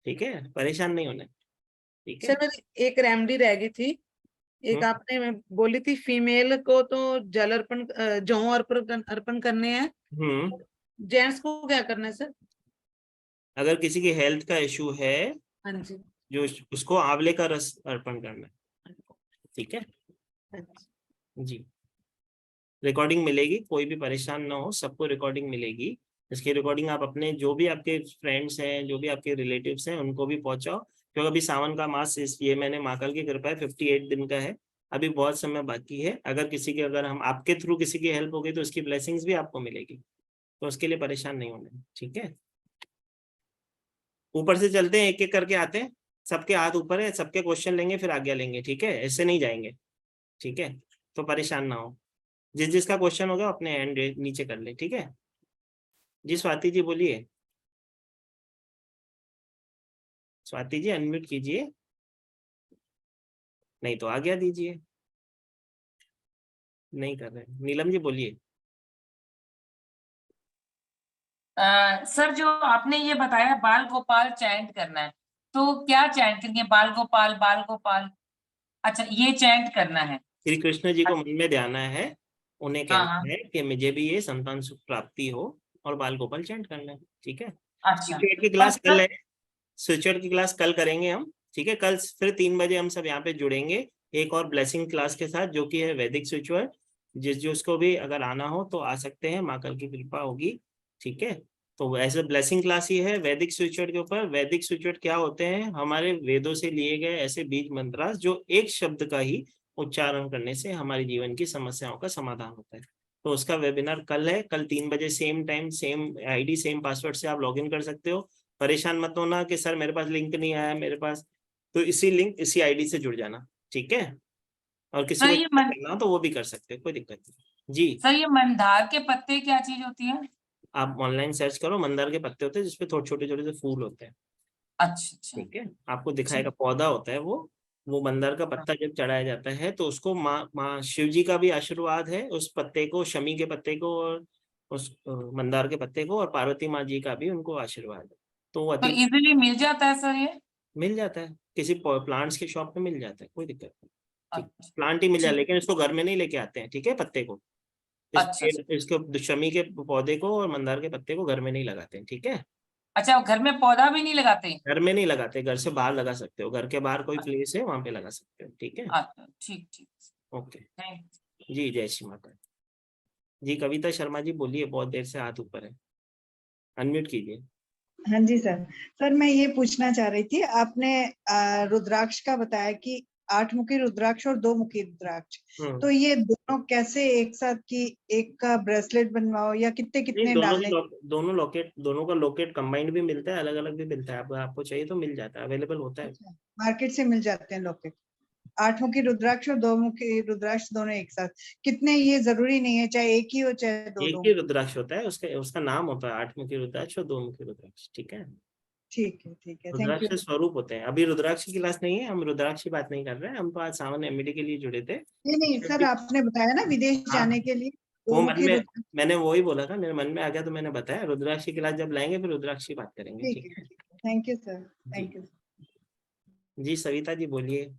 ठीक है, परेशान नहीं होना। ठीक है सर मेरी एक रेमेडी रह गई थी, एक आपने बोली थी फीमेल को तो जल अर्पण, जौ अर्पण करने हैं, जेंट्स को क्या करना है सर? अगर किसी की हेल्थ का इशू है, हाँ जी, जो उसको आंवले का रस अर्पण करना है। ठीक है जी, रिकॉर्डिंग मिलेगी, कोई भी परेशान ना हो, सबको रिकॉर्डिंग मिलेगी। इसकी रिकॉर्डिंग आप अपने जो भी आपके फ्रेंड्स हैं, जो भी आपके रिलेटिव्स हैं, उनको भी पहुंचाओ, क्योंकि अभी सावन का मास ये मैंने महाकाल की कृपा है 58 दिन का है, अभी बहुत समय बाकी है। अगर किसी के, अगर हम आपके थ्रू किसी की हेल्प हो गई तो उसकी ब्लेसिंग्स भी आपको मिलेगी, तो उसके लिए परेशान नहीं होना। ठीक है, ऊपर से चलते हैं, एक एक करके आते हैं, सबके हाथ ऊपर है, सबके क्वेश्चन लेंगे फिर आज्ञा लेंगे। ठीक है, ऐसे नहीं जाएंगे। ठीक है, तो परेशान ना हो, जिस जिसका क्वेश्चन होगा अपने हैंड नीचे कर ले। ठीक है जी, स्वाति जी बोलिए। स्वाति जी अनम्यूट कीजिए, नहीं तो आज्ञा दीजिए। नहीं कर रहे, नीलम जी बोलिए। सर जो आपने ये बताया बाल गोपाल चैंट करना है, तो क्या चैंट करेंगे? बाल गोपाल, बाल गोपाल, अच्छा ये चैंट करना है। श्री कृष्ण जी को मन में ध्यान है, उन्हें कहना है कि मुझे भी ये संतान सुख प्राप्ति हो, और बाल गोपाल चैंट करना है। ठीक है, अच्छा, स्विचवर्ड की क्लास कल है, स्विचवर्ड की क्लास कल करेंगे हम। ठीक है, कल फिर 3 बजे हम सब यहाँ पे जुड़ेंगे एक और ब्लेसिंग क्लास के साथ, जो कि है वैदिक स्विचवर्ड। जिसको भी अगर आना हो तो आ सकते हैं, माँ कल की कृपा होगी। ठीक है, तो ऐसे ब्लेसिंग क्लास ही है वैदिक स्विचवर्ड के ऊपर। वैदिक स्विचवर्ड क्या होते हैं? हमारे वेदों से लिए गए ऐसे बीज मंत्रास जो एक शब्द का ही उच्चारण करने से हमारे जीवन की समस्याओं का समाधान होता है। तो उसका वेबिनार कल है, कल 3 बजे same time, same ID, same password से आप लॉगिन कर सकते हो। परेशान मत होना कि सर मेरे पास लिंक नहीं आया मेरे पास, तो इसी आईडी से जुड़ जाना। ठीक है, और किसी को करना हो तो वो भी कर सकते हो, कोई दिक्कत नहीं जी। सर ये मंदार के पत्ते क्या चीज होती है? आप ऑनलाइन सर्च करो, मंदार के पत्ते होते हैं जिसपे थोड़े छोटे छोटे से फूल होते हैं। अच्छा, ठीक है, आपको दिखाएगा, पौधा होता है वो मंदार का पत्ता जब चढ़ाया जाता है तो उसको माँ शिव जी का भी आशीर्वाद है उस पत्ते को, शमी के पत्ते को और उस मंदार के पत्ते को, और पार्वती माँ जी का भी उनको आशीर्वाद है। तो इजीली मिल जाता है सर? ये मिल जाता है, किसी प्लांट्स के शॉप पे मिल जाता है, कोई दिक्कत नहीं। प्लांट ही मिल जाए, लेकिन इसको घर में नहीं लेके आते हैं। ठीक है, पत्ते को अच्छा इसको शमी के पौधे को और मंदार के पत्ते को घर में नहीं लगाते हैं, ठीक है। अच्छा, घर में पौधा भी नहीं लगाते? घर में नहीं लगाते, घर से बाहर लगा सकते हो, घर के बाहर कोई प्लेस है वहां पे लगा सकते हो, ठीक है। अच्छा, ठीक ठीक। ओके थैंक जी, जय श्री माता जी। कविता शर्मा जी बोलिए, बहुत देर से हाथ ऊपर है, अनम्यूट कीजिए। हाँ जी सर मैं ये पूछना चाह रही थी, आपने रुद्राक्ष का बताया कि 8 मुखी रुद्राक्ष और 2 मुखी रुद्राक्ष, तो ये दोनों कैसे एक साथ की एक का ब्रेसलेट बनवाओ या कितने कितने डालने? दोनों लॉकेट, दोनों का लॉकेट कंबाइंड भी मिलता है, अलग अलग भी मिलता है, आपको चाहिए तो मिल जाता है, अवेलेबल होता है। मार्केट से मिल जाते हैं लॉकेट। 8 मुखी रुद्राक्ष और 2 मुखी रुद्राक्ष दोनों एक साथ कितने? ये जरूरी नहीं है चाहे एक ही हो चाहे दो। एक ही रुद्राक्ष होता है, उसका नाम होता है 8 मुखी रुद्राक्ष और 2 मुखी रुद्राक्ष, ठीक है। ठीक है थैंक यू। रुद्राक्ष के स्वरूप होते हैं। अभी रुद्राक्ष की क्लास नहीं है, हम रुद्राक्ष की बात नहीं कर रहे हैं, हम तो आज सावन एमडी के लिए जुड़े थे। नहीं सर, आपने बताया ना विदेश जाने के लिए वो मन में, मैंने वही बोला था, मेरे मन में आ गया तो मैंने बताया। रुद्राक्ष की क्लास जब लाएंगे फिर रुद्राक्ष की बात करेंगे, ठीक है। Thank you sir, thank you जी। सविता जी बोलिए।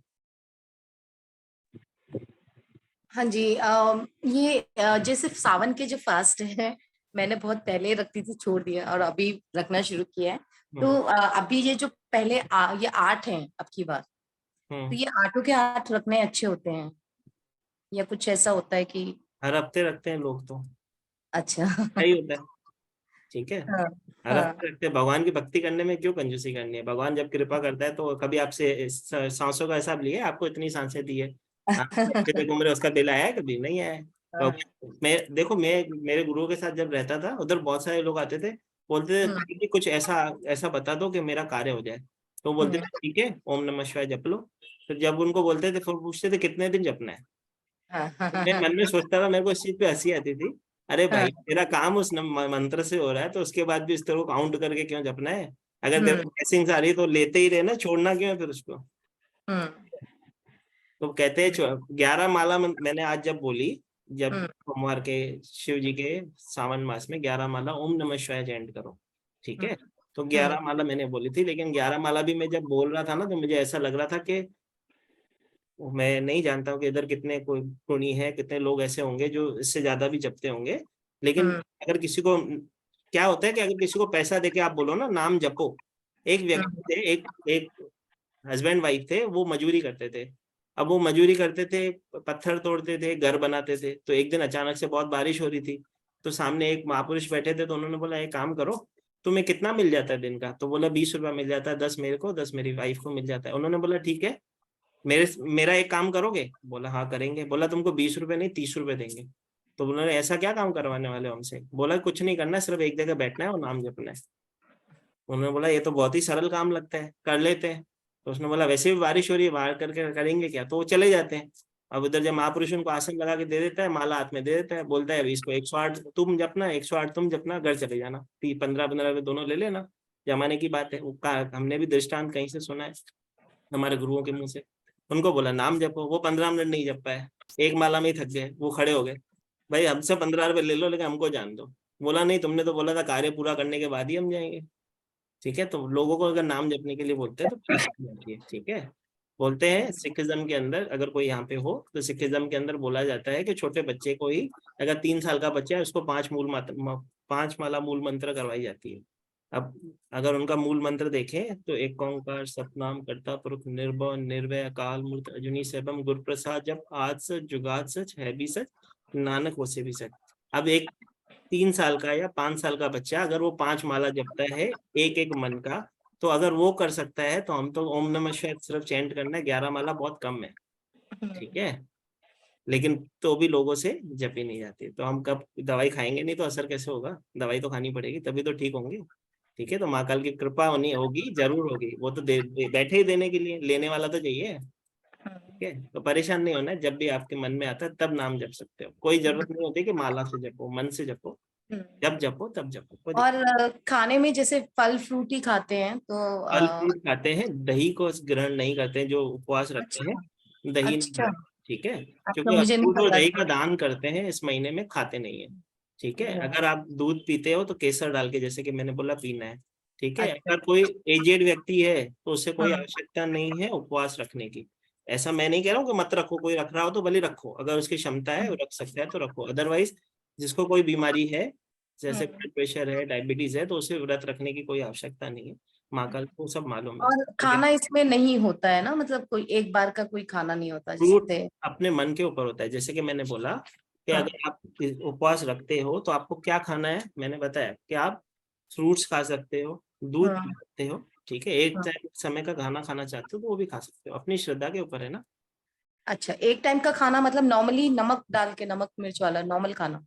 हाँ जी, ये जैसे सावन के जो फास्ट है, मैंने बहुत पहले रखती थी, छोड़ दिया और अभी रखना शुरू किया है। तो अभी ये जो पहले ये 8 हैं अब की बार, तो ये 8 के 8 रखने अच्छे होते हैं या कुछ ऐसा होता है कि हर हफ्ते रखते हैं लोग तो। अच्छा सही होता है, ठीक है। हर हफ्ते रखते हैं। भगवान की भक्ति करने में क्यों कंजूसी करनी है? भगवान जब कृपा करता है तो कभी आपसे सांसों का हिसाब लिया, आपको इतनी सांसें दी है, घूम रहे, उसका बिल आया है? कभी नहीं आया है। मैं मेरे गुरुओं के साथ जब रहता था, उधर बहुत सारे लोग आते थे, बोलते थे कि कुछ ऐसा बता दो कि मेरा कार्य हो जाए। तो बोलते थे ठीक है, ओम नमः शिवाय जप लो। फिर जब उनको बोलते थे, फिर पूछते थे कितने दिन जपना है। मैं मन में सोचता था, मेरे को इस चीज पे हंसी आती थी, अरे भाई तेरा काम उस मंत्र से हो रहा है, तो उसके बाद भी इस तरह को काउंट करके क्यों जपना है? अगर तेरे को ब्लेसिंग्स आ रही है तो लेते ही रहना, छोड़ना क्यों है फिर उसको? तो कहते हैं 11 माला मैंने आज जब बोली, जब सोमवार के शिव जी के सावन मास में 11 माला ओम नमः शिवाय चैंट करो, ठीक है। तो 11 माला मैंने बोली थी, लेकिन 11 माला भी मैं जब बोल रहा था ना, तो मुझे ऐसा लग रहा था कि मैं नहीं जानता हूँ कि इधर कितने कोई गुणी है, कितने लोग ऐसे होंगे जो इससे ज्यादा भी जपते होंगे। लेकिन अगर किसी को क्या होता है कि अगर किसी को पैसा देके आप बोलो ना नाम जपो, एक व्यक्ति थे, एक हस्बैंड वाइफ थे, वो मजदूरी करते थे। अब वो मजदूरी करते थे, पत्थर तोड़ते थे, घर बनाते थे। तो एक दिन अचानक से बहुत बारिश हो रही थी, तो सामने एक महापुरुष बैठे थे, तो उन्होंने बोला एक काम करो, तुम्हें कितना मिल जाता है दिन का? तो बोला 20 रुपया मिल जाता है, 10 मेरे को, 10 मेरी वाइफ को मिल जाता है। उन्होंने बोला ठीक है, मेरा एक काम करोगे? बोला हाँ करेंगे। बोला तुमको 20 रुपए नहीं 30 रुपए देंगे। तो उन्होंने ऐसा क्या काम करवाने वाले हो हमसे? बोला कुछ नहीं करना, सिर्फ एक जगह बैठना है और नाम जपना है। उन्होंने बोला ये तो बहुत ही सरल काम लगता है, कर लेते हैं। तो उसने बोला वैसे भी बारिश हो रही है, बाहर करके करेंगे क्या? तो वो चले जाते हैं। अब उधर जब महापुरुष उनको आसन लगा के दे देता है, माला हाथ में दे देता है, बोलता है इसको 108 तुम जपना, 108 तुम जपना, घर चले जाना, 15-15 रुपए दोनों ले लेना। जमाने की बात है, हमने भी दृष्टांत कहीं से सुना है हमारे गुरुओं के मुंह से। उनको बोला नाम जपो, वो 15 मिनट नहीं जप पाए, एक माला में ही थक गए, वो खड़े हो गए, भाई हमसे 15 रुपए ले लो लेकिन हमको जान दो। बोला नहीं, तुमने तो बोला था कार्य पूरा करने के बाद ही हम जाएंगे, ठीक है। तो लोगों को अगर नाम जपने के लिए बोलते हैं तो जाती है, ठीक है। बोलते हैं सिखिज्म के अंदर, अगर कोई यहाँ पे हो तो सिखिज्म के अंदर बोला जाता है कि छोटे बच्चे को ही, अगर 3 साल का बच्चा है, उसको 5 माला मूल मंत्र करवाई जाती है। अब अगर उनका मूल मंत्र देखें तो एक ओंकार सतनाम कर्ता पुरुष निर्भव निर्भय अकाल मूर्त अजूनी सेवम गुरु प्रसाद जब आज सच जुगात सच है भी सच नानक वो से भी सच। अब एक 3 साल का या 5 साल का बच्चा अगर वो 5 माला जपता है एक एक मन का, तो अगर वो कर सकता है तो हम तो ओम नमः शिवाय सिर्फ चैंट करना है, 11 माला बहुत कम है, ठीक है। लेकिन तो भी लोगों से जपी नहीं जाती। तो हम कब दवाई खाएंगे नहीं तो असर कैसे होगा? दवाई तो खानी पड़ेगी तभी तो ठीक होंगे, ठीक है। तो महाकाल की कृपा होगी, जरूर होगी। वो तो बैठे ही देने के लिए, लेने वाला तो चाहिए, ठीक है। तो परेशान नहीं होना, जब भी आपके मन में आता है तब नाम जप सकते हो। कोई जरूरत नहीं होती कि माला से जपो, मन से जपो, जब जपो तब जपो। और खाने में जैसे फल फ्रूट ही खाते हैं तो फल फ्रूट खाते हैं, दही को ग्रहण नहीं करते हैं जो उपवास रखते हैं, दही नहीं, ठीक है। क्योंकि दूध और दही का दान करते हैं इस महीने में, खाते नहीं है, ठीक है। अगर आप दूध पीते हो तो केसर डाल के, जैसे कि मैंने बोला, पीना है, ठीक है। अगर कोई एजेड व्यक्ति है तो उससे कोई आवश्यकता नहीं है उपवास रखने की। ऐसा मैं नहीं कह रहा हूँ कि मत रखो, कोई रख रहा हो तो भले रखो, अगर उसकी क्षमता है वो रख सकता है तो रखो। अदरवाइज जिसको कोई बीमारी है, जैसे हम्म। ब्लड प्रेशर है, डायबिटीज है, तो उसे व्रत रखने की कोई आवश्यकता नहीं है। महाकाल को सब मालूम है। और खाना इसमें नहीं होता है ना, मतलब कोई एक बार का कोई खाना नहीं होता फ्रूट जिससे। अपने मन के ऊपर होता है। जैसे कि मैंने बोला कि हाँ। अगर आप उपवास रखते हो तो आपको क्या खाना है, मैंने बताया कि आप फ्रूट्स खा सकते हो, दूध हाँ। पी सकते हो, ठीक है। एक हाँ। समय का खाना खाना चाहते हो तो वो भी खा सकते हो, अपनी श्रद्धा के ऊपर है ना। अच्छा, एक टाइम का खाना मतलब नॉर्मली नमक डाल के, नमक मिर्च वाला नॉर्मल खाना।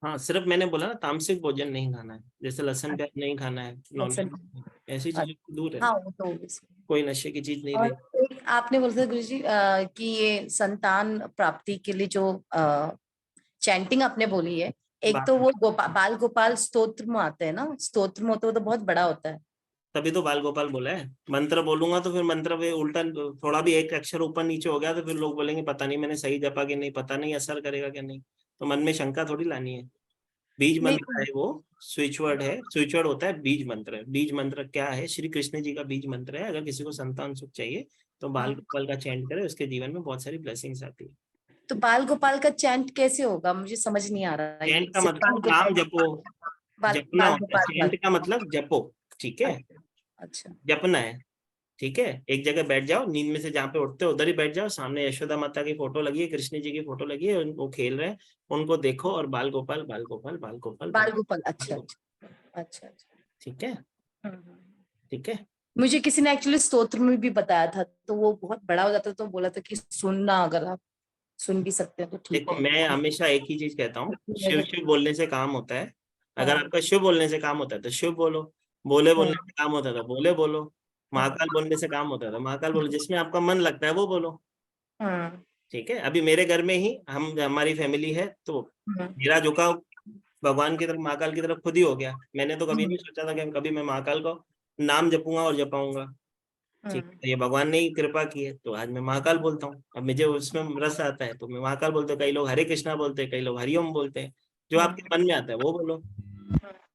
हाँ, सिर्फ मैंने बोला ना तामसिक भोजन नहीं खाना है, जैसे लहसुन प्याज नहीं खाना है, नॉन अच्छा। वेज, ऐसी चीजों से दूर है हाँ, ना। वो तो obviously। कोई नशे की चीज नहीं और ले। एक आपने बोला था गुरुजी कि ये संतान प्राप्ति के लिए जो चैंटिंग आपने बोली है, एक तो वो बाल गोपाल स्तोत्र में आते हैं ना, स्तोत्र में तो बहुत बड़ा होता है। तभी तो बाल गोपाल बोला है। मंत्र बोलूंगा तो फिर मंत्र पे उल्टा थोड़ा भी एक अक्षर ऊपर नीचे हो गया तो फिर लोग बोलेंगे पता नहीं मैंने सही जपा कि नहीं, पता नहीं असर करेगा कि नहीं। तो मन में शंका थोड़ी लानी है। बीज नहीं मंत्र है, वो स्विच वर्ड है। स्विच वर्ड होता है बीज मंत्र। बीज मंत्र क्या है? श्री कृष्ण जी का बीज मंत्र है। अगर किसी को संतान सुख चाहिए तो बाल गोपाल का चैंट करे, उसके जीवन में बहुत सारी ब्लेसिंग्स आती है। तो बाल गोपाल का चैंट कैसे होगा, मुझे समझ नहीं आ रहा है। चैंट का सिर्फ बाल मतलब नाम गोपाल, जपो, जपना बाल होता है। गोपाल। चैंट का मतलब जपो, ठीक है, अच्छा। जपना है, ठीक है। एक जगह बैठ जाओ, नींद में से जहाँ पे उठते हो उधर ही बैठ जाओ, सामने यशोदा माता की फोटो लगी है, कृष्ण जी की फोटो लगी है, वो खेल रहे हैं, उनको देखो और बाल गोपाल बाल गोपाल बाल गोपाल बाल गोपाल। अच्छा अच्छा। ठीक है, ठीक है। मुझे किसी ने एक्चुअली स्तोत्र में भी बताया था, तो वो बहुत बड़ा हो जाता, तो बोला था कि सुनना, अगर आप सुन भी सकते हैं तो ठीक देखो है। मैं हमेशा एक ही चीज कहता हूँ, शिव शिव बोलने से काम होता है। अगर हाँ। आपका शिव बोलने से काम होता है तो शिव बोलो, बोले बोलने हाँ। से काम होता है तो बोले बोलो, महाकाल बोलने से काम होता है तो महाकाल बोलो, जिसमें आपका मन लगता है वो बोलो, हाँ। ठीक है। अभी मेरे घर में ही हमारी फैमिली है, तो हाँ। मेरा झुकाव भगवान की तरफ, महाकाल की तरफ खुद ही हो गया। मैंने तो कभी नहीं सोचा था कि कभी मैं महाकाल को नाम जपूंगा और जपाऊंगा, ठीक है। ये भगवान ने ही कृपा की है, तो आज मैं महाकाल बोलता हूँ। अब मुझे उसमें रस आता है तो मैं महाकाल बोलता हूँ। कई लोग हरे कृष्णा बोलते हैं, कई लोग हरिओम बोलते हैं, जो आपके मन में आता है वो बोलो,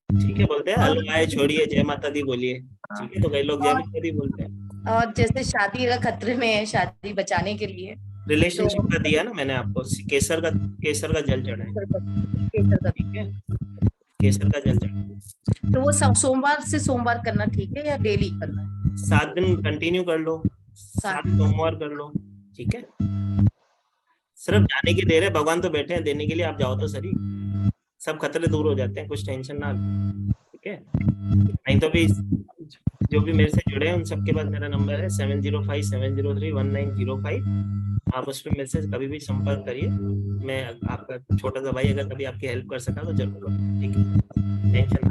ठीक है। बोलते हैं हलवाए छोड़िए जय माता दी बोलिए, ठीक है। तो कई लोग जय माता दी बोलते हैं। और जैसे शादी का खतरे में है, शादी बचाने के लिए रिलेशनशिप का दिया ना मैंने आपको, केसर का जल चढ़ाए, ठीक है, केसर का जल चढ़ाए। तो वो सोमवार से सोमवार करना ठीक है या डेली करना है? 7 दिन कंटिन्यू कर लो, 7 सोमवार कर लो, ठीक है। सिर्फ जाने की देर है, भगवान तो बैठे हैं देने के लिए, आप जाओ तो सही, सब खतरे दूर हो जाते हैं, कुछ टेंशन ना लो, ठीक है। नहीं तो भी जो भी मेरे से जुड़े हैं उन सबके पास मेरा नंबर है 7057031905। आप उस पर मेरे से कभी भी संपर्क करिए। मैं आपका छोटा सा भाई अगर कभी आपकी हेल्प कर सका तो जरूर, ठीक है, टेंशन।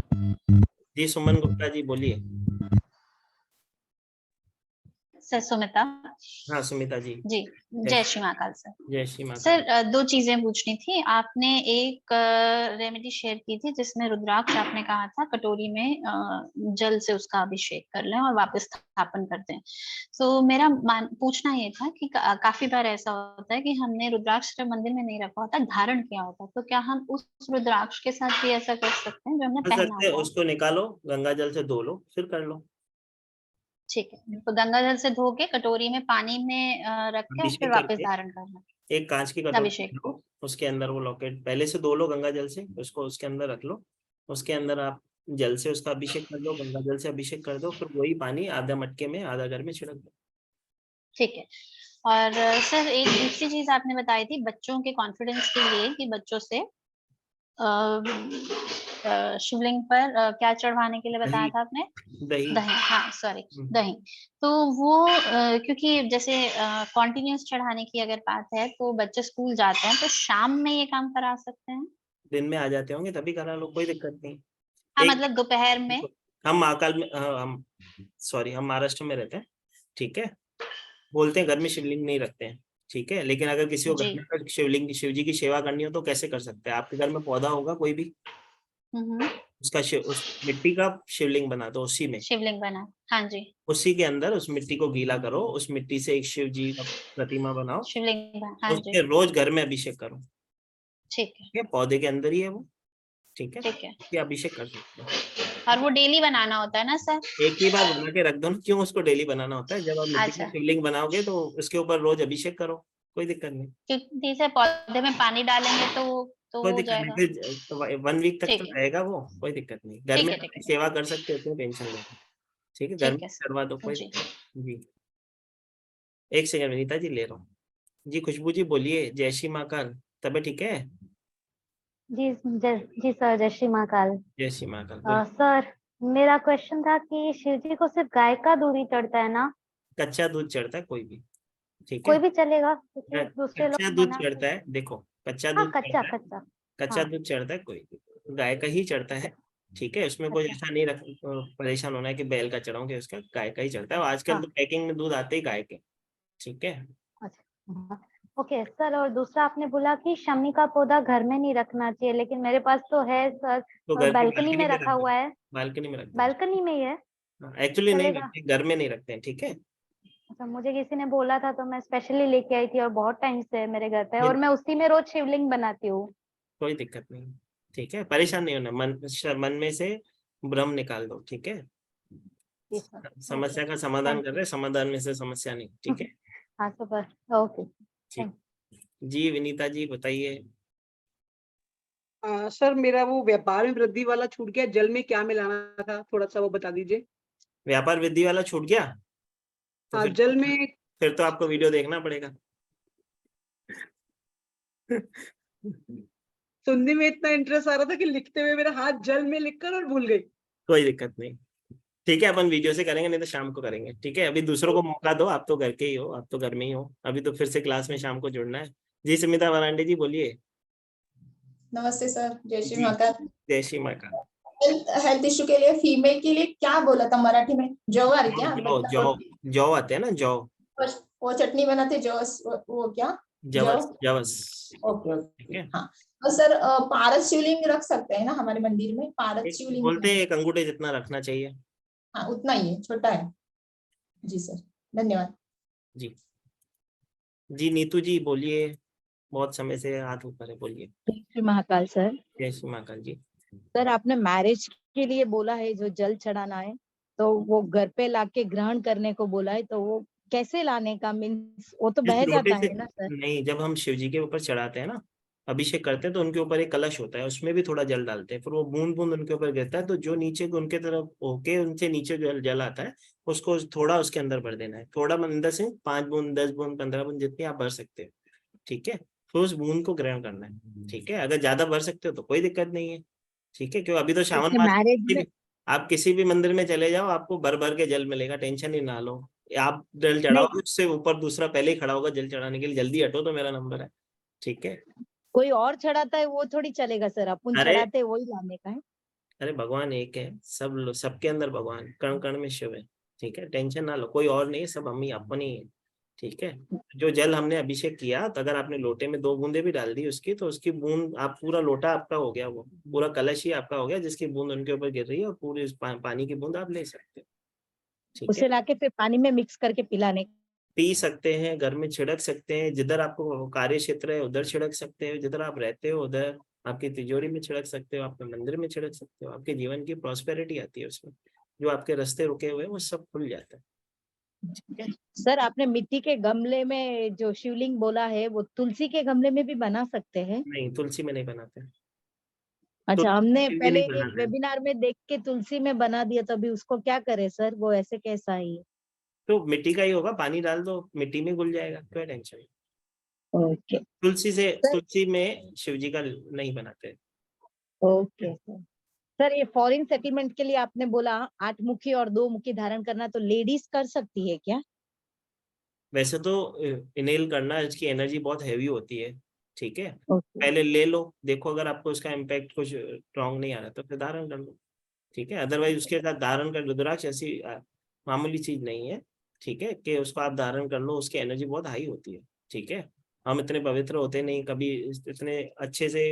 जी सुमन गुप्ता जी बोलिए। सर सुमिता। हाँ सुमिता जी। जी जय श्री महाकाल सर। जय श्री महाकाल। सर दो चीजें पूछनी थी। आपने एक रेमेडी शेयर की थी जिसमें रुद्राक्ष आपने कहा था कटोरी में जल से उसका अभिषेक कर लें और वापस स्थापन कर दें। तो मेरा पूछना ये था कि काफी बार ऐसा होता है कि हमने रुद्राक्ष मंदिर में नहीं रखा होता, धारण किया होता, तो क्या हम उस रुद्राक्ष के साथ भी ऐसा कर सकते हैं जो हमने पहना हुआ? उसको निकालो, गंगा जल से धो लो, फिर कर लो। ठीक है, तो गंगा जल से धो के कटोरी में पानी में रख के और फिर वापस धारण करना। एक कांच की कटोरी लो, उसके अंदर वो लॉकेट पहले से धो लो गंगा जल से, उसको उसके अंदर रख लो, उसके अंदर आप जल से उसका अभिषेक कर दो, गंगा जल से अभिषेक कर दो, फिर वही पानी आधा मटके में आधा घर में छिड़क दो। ठीक है। और सर एक दूसरी चीज आपने बताई थी बच्चों के कॉन्फिडेंस के लिए कि बच्चों से शिवलिंग पर क्या चढ़वाने के लिए बताया था आपने? दही। हाँ सॉरी, दही। तो वो क्योंकि जैसे कॉन्टिन्यूस चढ़ाने की अगर बात है तो बच्चे स्कूल जाते हैं, तो शाम में ये काम करा सकते हैं? दिन में आ जाते होंगे तभी करा लो, कोई दिक्कत नहीं। हाँ मतलब दोपहर में। हम महाकाल में हम महाराष्ट्र में रहते हैं, ठीक है। बोलते हैं घर में शिवलिंग नहीं रखते हैं, ठीक है। लेकिन अगर किसी को घर में शिवलिंग शिव जी की सेवा करनी हो तो कैसे कर सकते हैं? आपके घर में पौधा होगा कोई भी, उसका उस मिट्टी का शिवलिंग बना दो, उसी में शिवलिंग बना, हाँ जी, उसी के अंदर उस मिट्टी को गीला करो, उस मिट्टी से एक शिव जी का प्रतिमा बनाओ, शिवलिंग, हाँ जी, रोज घर में अभिषेक करो, ठीक है। पौधे के अंदर ही है वो, ठीक है, ठीक है। ये अभिषेक कर सकते हैं। और वो डेली बनाना होता है ना सर? एक ही बार बना के रख दो ना, क्यों उसको डेली बनाना होता है? जब आप मिट्टी की शिवलिंग बनाओगे तो उसके ऊपर रोज अभिषेक करो, कोई दिक्कत नहीं। क्योंकि जैसे पौधे में पानी डालेंगे तो तो कोई हो दिक्कत नहीं, जाएगा। फिर 1 वीक तक ठीक तो है, रहेगा वो, कोई दिक्कत नहीं। घर ठीक में है, ठीक अपनी है, सेवा कर सकते हो, उतनी टेंशन नहीं। ठीक है, घर में ठीक है सर। करवा दो, कोई जी। दिक्कत नहीं। जी, एक सेकंड विनीता जी ले रहा हूँ। जी खुशबू जी बोलिए, जय श्री महाकाल, तबीयत ठीक है? जी सर, जय श्री महाकाल। जय श्री महाकाल, बोलिए। सर, मेरा क्वेश्चन था कि शिव जी को सिर्फ गाय का दूध ही चढ़ता है ना? कच्चा दूध चढ़ता है कोई भी, ठीक है। कोई भी चलेगा, क्योंकि दूसरे कच्चा लोग दूध मना। चढ़ता है, देखो कच्चा हाँ, दूध कच्चा चढ़ता है, कच्चा। कच्चा हाँ, दूध चढ़ता है कोई भी, गाय का ही चढ़ता है, ठीक है। उसमें कोई अच्छा। ऐसा नहीं परेशान होना है कि बैल का चढ़ाओगे, उसका गाय का ही चढ़ता है। और आजकल हाँ, तो पैकिंग में दूध आते ही गाय के, ठीक है। अच्छा। हाँ। ओके सर, और दूसरा आपने बोला कि शमी का पौधा घर में नहीं रखना चाहिए, लेकिन मेरे पास तो है सर, तो घर की बालकनी बालकनी में में रखा रख दो, हुआ है। बालकनी में रख दो। बालकनी में ही है, एक्चुअली नहीं चलेगा? रखते, घर में नहीं रखते हैं, ठीक है। अच्छा, मुझे किसी ने बोला था तो मैं स्पेशली लेके आई थी, और बहुत टाइम से है मेरे घर पे, ये और मैं उसी में रोज शिवलिंग बनाती हूँ। कोई दिक्कत नहीं, ठीक है। परेशान नहीं होना, मन में से भ्रम निकाल दो, ठीक है। जी सर। ओके, समस्या का समाधान थैंक कर रहे, समाधान में से समस्या नहीं, ठीक है। हाँ सुपर, ओके, ठीक। थैंक। जी विनीता जी बताइए। सर मेरा वो व्यापार में वृद्धि वाला छूट गया, जल में क्या मिलाना था, थोड़ा सा वो बता दीजिए। व्यापार वृद्धि वाला छूट गया, तो हाँ, जल में। फिर तो आपको वीडियो देखना पड़ेगा। सुनने में इतना इंटरेस्ट आ रहा था कि लिखते हुए मेरा हाथ जल में लिखकर और भूल गई। कोई दिक्कत नहीं, ठीक है, अपन वीडियो से करेंगे, नहीं तो शाम को करेंगे, ठीक है। अभी दूसरों को मौका दो, आप तो घर के ही हो, आप तो घर में ही हो, अभी तो फिर से क्लास में शाम को जुड़ना है। जी सुमिता मरांडे जी बोलिए। नमस्ते सर, जय श्री जी, महाकाल। जय श्री महाकाल। हेल्थ इश्यू के लिए फीमेल के लिए क्या बोला था मराठी में? जौ आ रही क्या? जौ जौ जौ आते हैं ना, जौ, वो चटनी बनाते जौ, वो क्या? जवस जवस, ओके ठीक है। हाँ। और सर पारस शिवलिंग रख सकते हैं ना हमारे मंदिर में? पारस शिवलिंग बोलते हैं एक अंगूठे जितना रखना चाहिए। हाँ, उतना ही है, छोटा है। जी सर, धन्यवाद। जी जी नीतू जी बोलिए, बहुत समय से हाथ ऊपर है, बोलिए। जय श्री महाकाल सर। जय श्री महाकाल जी। सर आपने मैरिज के लिए बोला है जो जल चढ़ाना है, तो वो घर पे लाके ग्रहण करने को बोला है, तो वो कैसे लाने का, मीन्स वो तो बह जाता है ना सर? नहीं, जब हम शिव जी के ऊपर चढ़ाते हैं ना, अभिषेक करते हैं, तो उनके ऊपर एक कलश होता है, उसमें भी थोड़ा जल डालते हैं, फिर वो बूंद बूंद उनके ऊपर गिरता है, तो जो नीचे उनके तरफ होके उनसे नीचे जो जल आता है, उसको थोड़ा उसके अंदर भर देना है, थोड़ा अंदर से 5 बूंद 10 बूंद 15 बूंद जितनी आप भर सकते हो, ठीक है। फिर उस बूंद को ग्रहण करना है, ठीक है। अगर ज्यादा भर सकते हो तो कोई दिक्कत नहीं है, ठीक है। क्यों, अभी तो श्रावण मास, मैरिज में आप किसी भी मंदिर में चले जाओ, आपको भर भर के जल मिलेगा, टेंशन ही ना लो। आप जल चढ़ाओगे, उससे ऊपर दूसरा पहले ही खड़ा होगा जल चढ़ाने के लिए, जल्दी हटो तो मेरा नंबर है, ठीक है। कोई और चढ़ाता है वो थोड़ी चलेगा सर, अपन अरे चढ़ाते हैं वही लाने का है। अरे भगवान एक है, सबके अंदर भगवान, कण कण में शिव है, ठीक है। टेंशन ना लो, कोई और नहीं है, सब हम ही अपने ही है, ठीक है। जो जल हमने अभिषेक किया, तो अगर आपने लोटे में 2 बूंदे भी डाल दी उसकी, तो उसकी बूंद आप पूरा लोटा आपका हो गया, वो पूरा कलश ही आपका हो गया, जिसकी बूंद उनके ऊपर गिर रही है, और पूरी पानी की बूंद आप ले सकते हो, ठीक है। उसे लाके फिर पानी में मिक्स करके पिलाने। पी सकते हैं, घर में छिड़क सकते हैं, जिधर आपको कार्य क्षेत्र है उधर छिड़क सकते हो, जिधर आप रहते हो उधर, आपकी तिजोरी में छिड़क सकते हो, आपके मंदिर में छिड़क सकते हो, आपके जीवन की प्रॉस्पेरिटी आती है उसमें, जो आपके रास्ते रुके हुए हैं वो सब खुल जाता है, ठीक है। सर आपने मिट्टी के गमले में जो शिवलिंग बोला है, वो तुलसी के गमले में भी बना सकते हैं? नहीं, तुलसी में नहीं बनाते। अच्छा, हमने तुलसी में पहले नहीं एक बनाते हैं। वेबिनार में देख के तुलसी में बना दिया, तो अभी उसको क्या करे सर, वो ऐसे कैसा है? तो मिट्टी का ही होगा, पानी डाल दो, मिट्टी में घुल जाएगा, क्या टेंशन। ओके तुलसी में शिव जी का नहीं बनाते। ओके सर, ये फॉरेन सेटलमेंट के लिए आपने बोला 8 मुखी और 2 मुखी धारण करना, तो लेडीज कर सकती है क्या? वैसे तो इनहेल करना, इसकी एनर्जी बहुत हैवी होती है, ठीक है। पहले ले लो, देखो अगर आपको उसका इम्पैक्ट कुछ स्ट्रॉन्ग नहीं आ रहा तो फिर धारण कर लो, ठीक है। अदरवाइज उसके साथ धारण कर, रुद्राक्ष ऐसी मामूली चीज नहीं है, ठीक है, कि उसको आप धारण कर लो, उसकी एनर्जी बहुत हाई होती है, ठीक है। हम इतने पवित्र होते नहीं कभी, इतने अच्छे से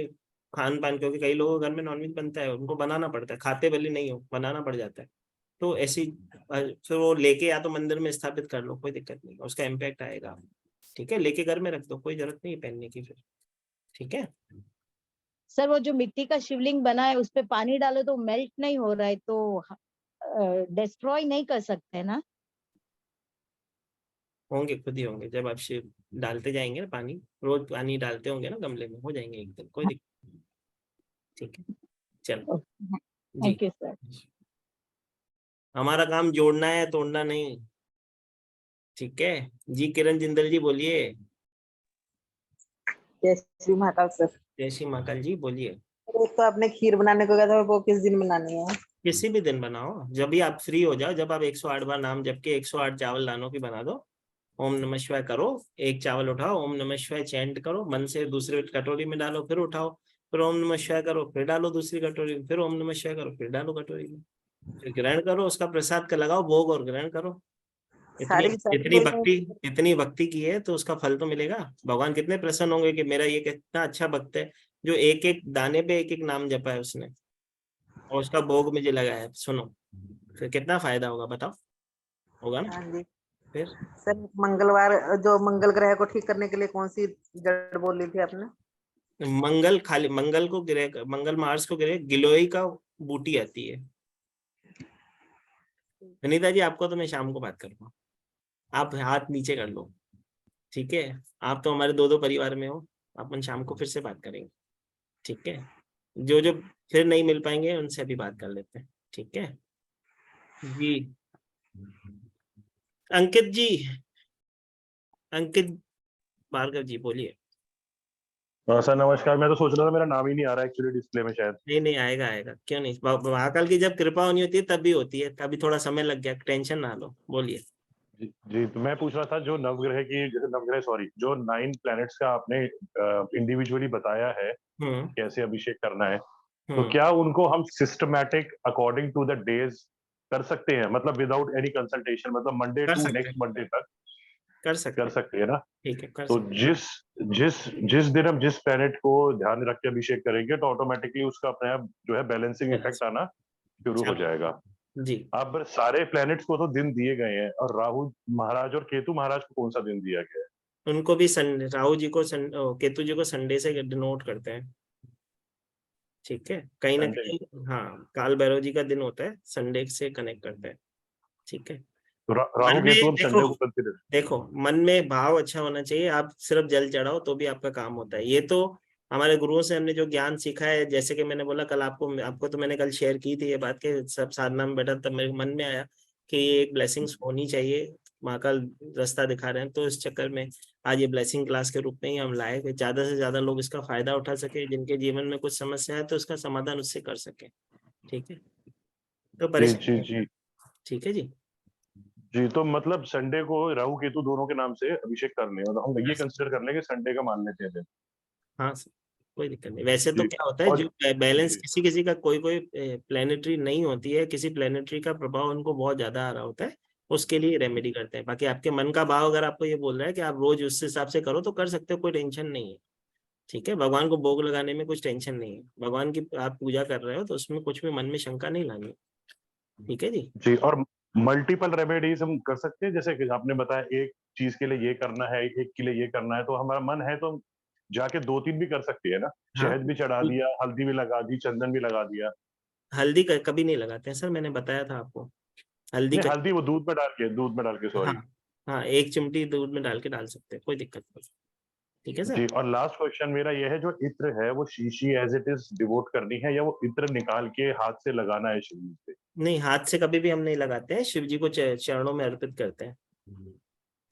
खान पान, क्योंकि कई लोगों के घर में नॉनवेज बनता है, उनको बनाना पड़ता है, खाते भले नहीं हो, बनाना पड़ जाता है, तो ऐसी फिर वो लेके या तो मंदिर में स्थापित कर लो, कोई दिक्कत नहीं, उसका इम्पैक्ट आएगा, ठीक है। लेके घर में रख दो, कोई जरूरत नहीं पहनने की फिर, ठीक है। सर वो जो मिट्टी का शिवलिंग बना है, उस पे पानी डालो तो मेल्ट नहीं हो रहा है, तो डिस्ट्रॉय नहीं कर सकते ना? होंगे, खुद ही होंगे, जब आप शिव डालते जाएंगे ना पानी, रोज पानी डालते होंगे ना गमले में, हो जाएंगे एक दिन, कोई दिक्कत। ठीक है, चलो जी। Thank you sir. हमारा काम जोड़ना है, तोड़ना नहीं। ठीक है जी। किरण जिंदल जी बोलिए। जय श्री महाकाल सर। जय श्री महाकाल जी बोलिए। तो आपने खीर बनाने को कहा था, वो किस दिन बनानी है? किसी भी दिन बनाओ, जब भी आप फ्री हो जाओ, जब आप 108 बार नाम जप के 108 चावल दानों की बना दो। ओम नमः शिवाय करो, एक चावल उठाओ, ओम नमः शिवाय चैंट करो, मन से दूसरे कटोरी में डालो, फिर उठाओ, फिर ओम नमः शिवाय करो, फिर डालो दूसरी कटोरी में, फिर ओम नमः शिवाय करो, फिर डालो कटोरी में, फिर ग्रहण करो, उसका प्रसाद का लगाओ भोग और ग्रहण करो। इतनी भक्ति की है तो उसका फल तो मिलेगा। भगवान कितने प्रसन्न होंगे कि मेरा ये कितना अच्छा भक्त है जो एक एक दाने पे एक एक नाम जपा है उसने, और उसका भोग मुझे लगा है। सुनो, फिर कितना फायदा होगा बताओ, होगा ना? हाँ जी। फिर सर मंगलवार जो मंगल ग्रह को ठीक करने के लिए कौन सी जड़ बोली थी आपने? मंगल, खाली मंगल को ग्रह, मंगल मार्स को ग्रह, गिलोय का बूटी आती है। विनीता जी आपको तो मैं शाम को बात करूंगा, आप हाथ नीचे कर लो। ठीक है, आप तो हमारे दो परिवार में हो, अपन शाम को फिर से बात करेंगे। ठीक है, जो जो फिर नहीं मिल पाएंगे उनसे भी बात कर लेते हैं। ठीक है जी। अंकित जी, अंकित भार्गव जी बोलिए। सर नमस्कार। मैं तो सोच रहा था मेरा नाम ही नहीं आ रहा है एक्चुअली डिस्प्ले में, शायद। नहीं आएगा, आएगा क्यों नहीं। महाकाल की जब कृपा होनी होती है तब भी होती है, तभी थोड़ा समय लग गया, टेंशन ना लो, बोलिए। जी तो मैं पूछ रहा था जो नवग्रह की, जैसे नवग्रह सॉरी, जो 9 प्लैनेट्स का आपने इंडिविजुअली बताया है कैसे अभिषेक करना है, तो क्या उनको हम systematic according to the days कर सकते हैं, मतलब विदाउट एनी कंसल्टेशन, मतलब मंडे टू नेक्स्ट मंडे तक कर सकते हैं ना? ठीक है, कर तो जिस दिन हम जिस प्लैनेट को ध्यान रख के अभिषेक करेंगे तो ऑटोमेटिकली उसका अपने आप जो है बैलेंसिंग इफेक्ट आना शुरू हो जाएगा जी। अब सारे प्लैनेट्स को तो दिन दिए गए हैं, और राहु महाराज और केतु महाराज को कौन सा दिन दिया गया है? उनको भी संडे, राहु जी को केतु जी को संडे से डिनोट करते हैं। ठीक है, कहीं ना कहीं हाँ, काल भैरव जी का दिन होता है, संडे से कनेक्ट करते हैं। ठीक है, तो राहु केतु हम संडे को कंसीडर। देखो मन में भाव अच्छा होना चाहिए, आप सिर्फ जल चढ़ाओ तो भी आपका काम होता है। ये तो हमारे गुरुओं से हमने जो ज्ञान सीखा है, जैसे कि मैंने बोला कल आपको तो मैंने कल शेयर की थी ये बात के, सब साधना में बैठा तब मेरे मन में आया कि ये एक ब्लेसिंग्स होनी चाहिए, महाकाल रास्ता दिखा रहे हैं, तो इस चक्कर में आज ये ब्लेसिंग क्लास के रूप में ही हम लाए कि ज्यादा से ज्यादा लोग इसका फायदा उठा सके, जिनके जीवन में कुछ समस्या है तो उसका समाधान उससे कर सके। ठीक है, तो परेशान। ठीक है जी। तो मतलब संडे को राहु केतु दोनों के नाम से अभिषेक करने, और हम ये कंसीडर कर लेंगे संडे का मान लेते हैं। हाँ कोई दिक्कत नहीं। वैसे तो क्या होता है, जो बैलेंस किसी का कोई प्लेनेटरी नहीं होती है, किसी प्लेनेटरी का प्रभाव उनको बहुत ज्यादा आ रहा होता है, उसके लिए रेमेडी करते हैं। बाकी आपके मन का भाव अगर आपको ये बोल रहा है कि आप रोज उस हिसाब से करो तो कर सकते हो, कोई टेंशन नहीं है। ठीक है, भगवान को भोग लगाने में कुछ टेंशन नहीं है, भगवान की आप पूजा कर रहे हो तो उसमें कुछ भी मन में शंका नहीं लानी। ठीक है जी। और मल्टीपल रेमेडीज हम कर सकते हैं, जैसे कि आपने बताया एक चीज के लिए ये करना है, एक के लिए ये करना है, तो हमारा मन है तो जाके 2-3 भी कर सकते हैं ना। शहद भी चढ़ा दिया, हल्दी भी लगा दी, चंदन भी लगा दिया। हल्दी कभी नहीं लगाते हैं सर, मैंने बताया था आपको। हल्दी वो दूध में डाल के सॉरी। हाँ 1 चिमटी दूध में डाल के डाल सकते हैं, कोई दिक्कत नहीं। ठीक है सर जी। और लास्ट क्वेश्चन मेरा ये है, जो इत्र है वो शीशी एज इट इज डिवोट करनी है, या वो इत्र निकाल के हाथ से लगाना है शिव जी पे? नहीं, हाथ से कभी भी हम नहीं लगाते हैं, शिव जी को चरणों में अर्पित करते हैं।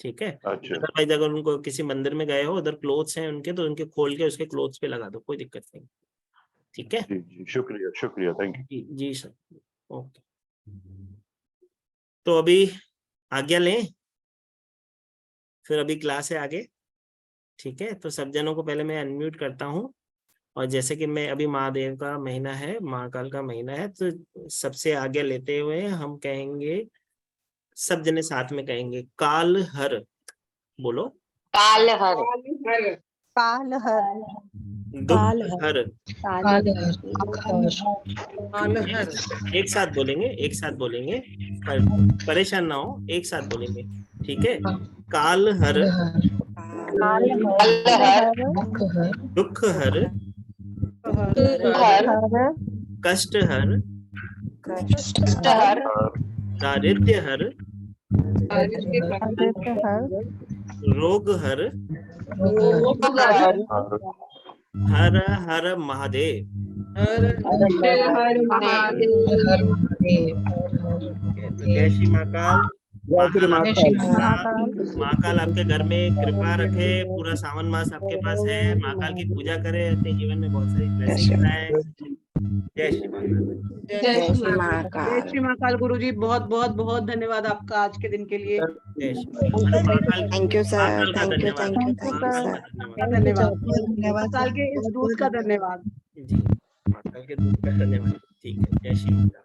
ठीक है, अदरवाइज अगर उनको किसी मंदिर में गए हो, उधर क्लोथ्स हैं उनके, तो उनके खोल के उसके क्लोथ्स पे लगा दो, कोई दिक्कत नहीं। ठीक है जी, शुक्रिया, थैंक यू। जी सर, ओके। तो अभी आज्ञा लें, फिर अभी क्लास है आगे। ठीक है, तो सब जनों को पहले मैं अनम्यूट करता हूँ, और जैसे कि मैं अभी महादेव का महीना है, महाकाल का महीना है, तो सबसे आगे लेते हुए हम कहेंगे, सब जने साथ में कहेंगे, काल हर। बोलो, काल हर, काल हर, दुख हर। एक साथ बोलेंगे, परेशान ना हो, एक साथ बोलेंगे। ठीक है, काल हर, दुख हर, कष्ट हर, दारिद्र्य हर, रोग हर, हर हर महादेव। जय श्री महाकाल। महाकाल आपके घर में कृपा रखे, पूरा सावन मास आपके पास है, महाकाल की पूजा करें, अपने जीवन में बहुत सारी ब्लेसिंग्स आए। जय श्री महाकाल। जय श्री महाकाल। जय श्री महाकाल। गुरुजी बहुत बहुत बहुत धन्यवाद आपका आज के दिन के लिए। Thank you sir. धन्यवाद। साल के इस दूध का धन्यवाद। जी, महाकाल के दूध का धन्यवाद। ठीक है, जय श्री महाकाल।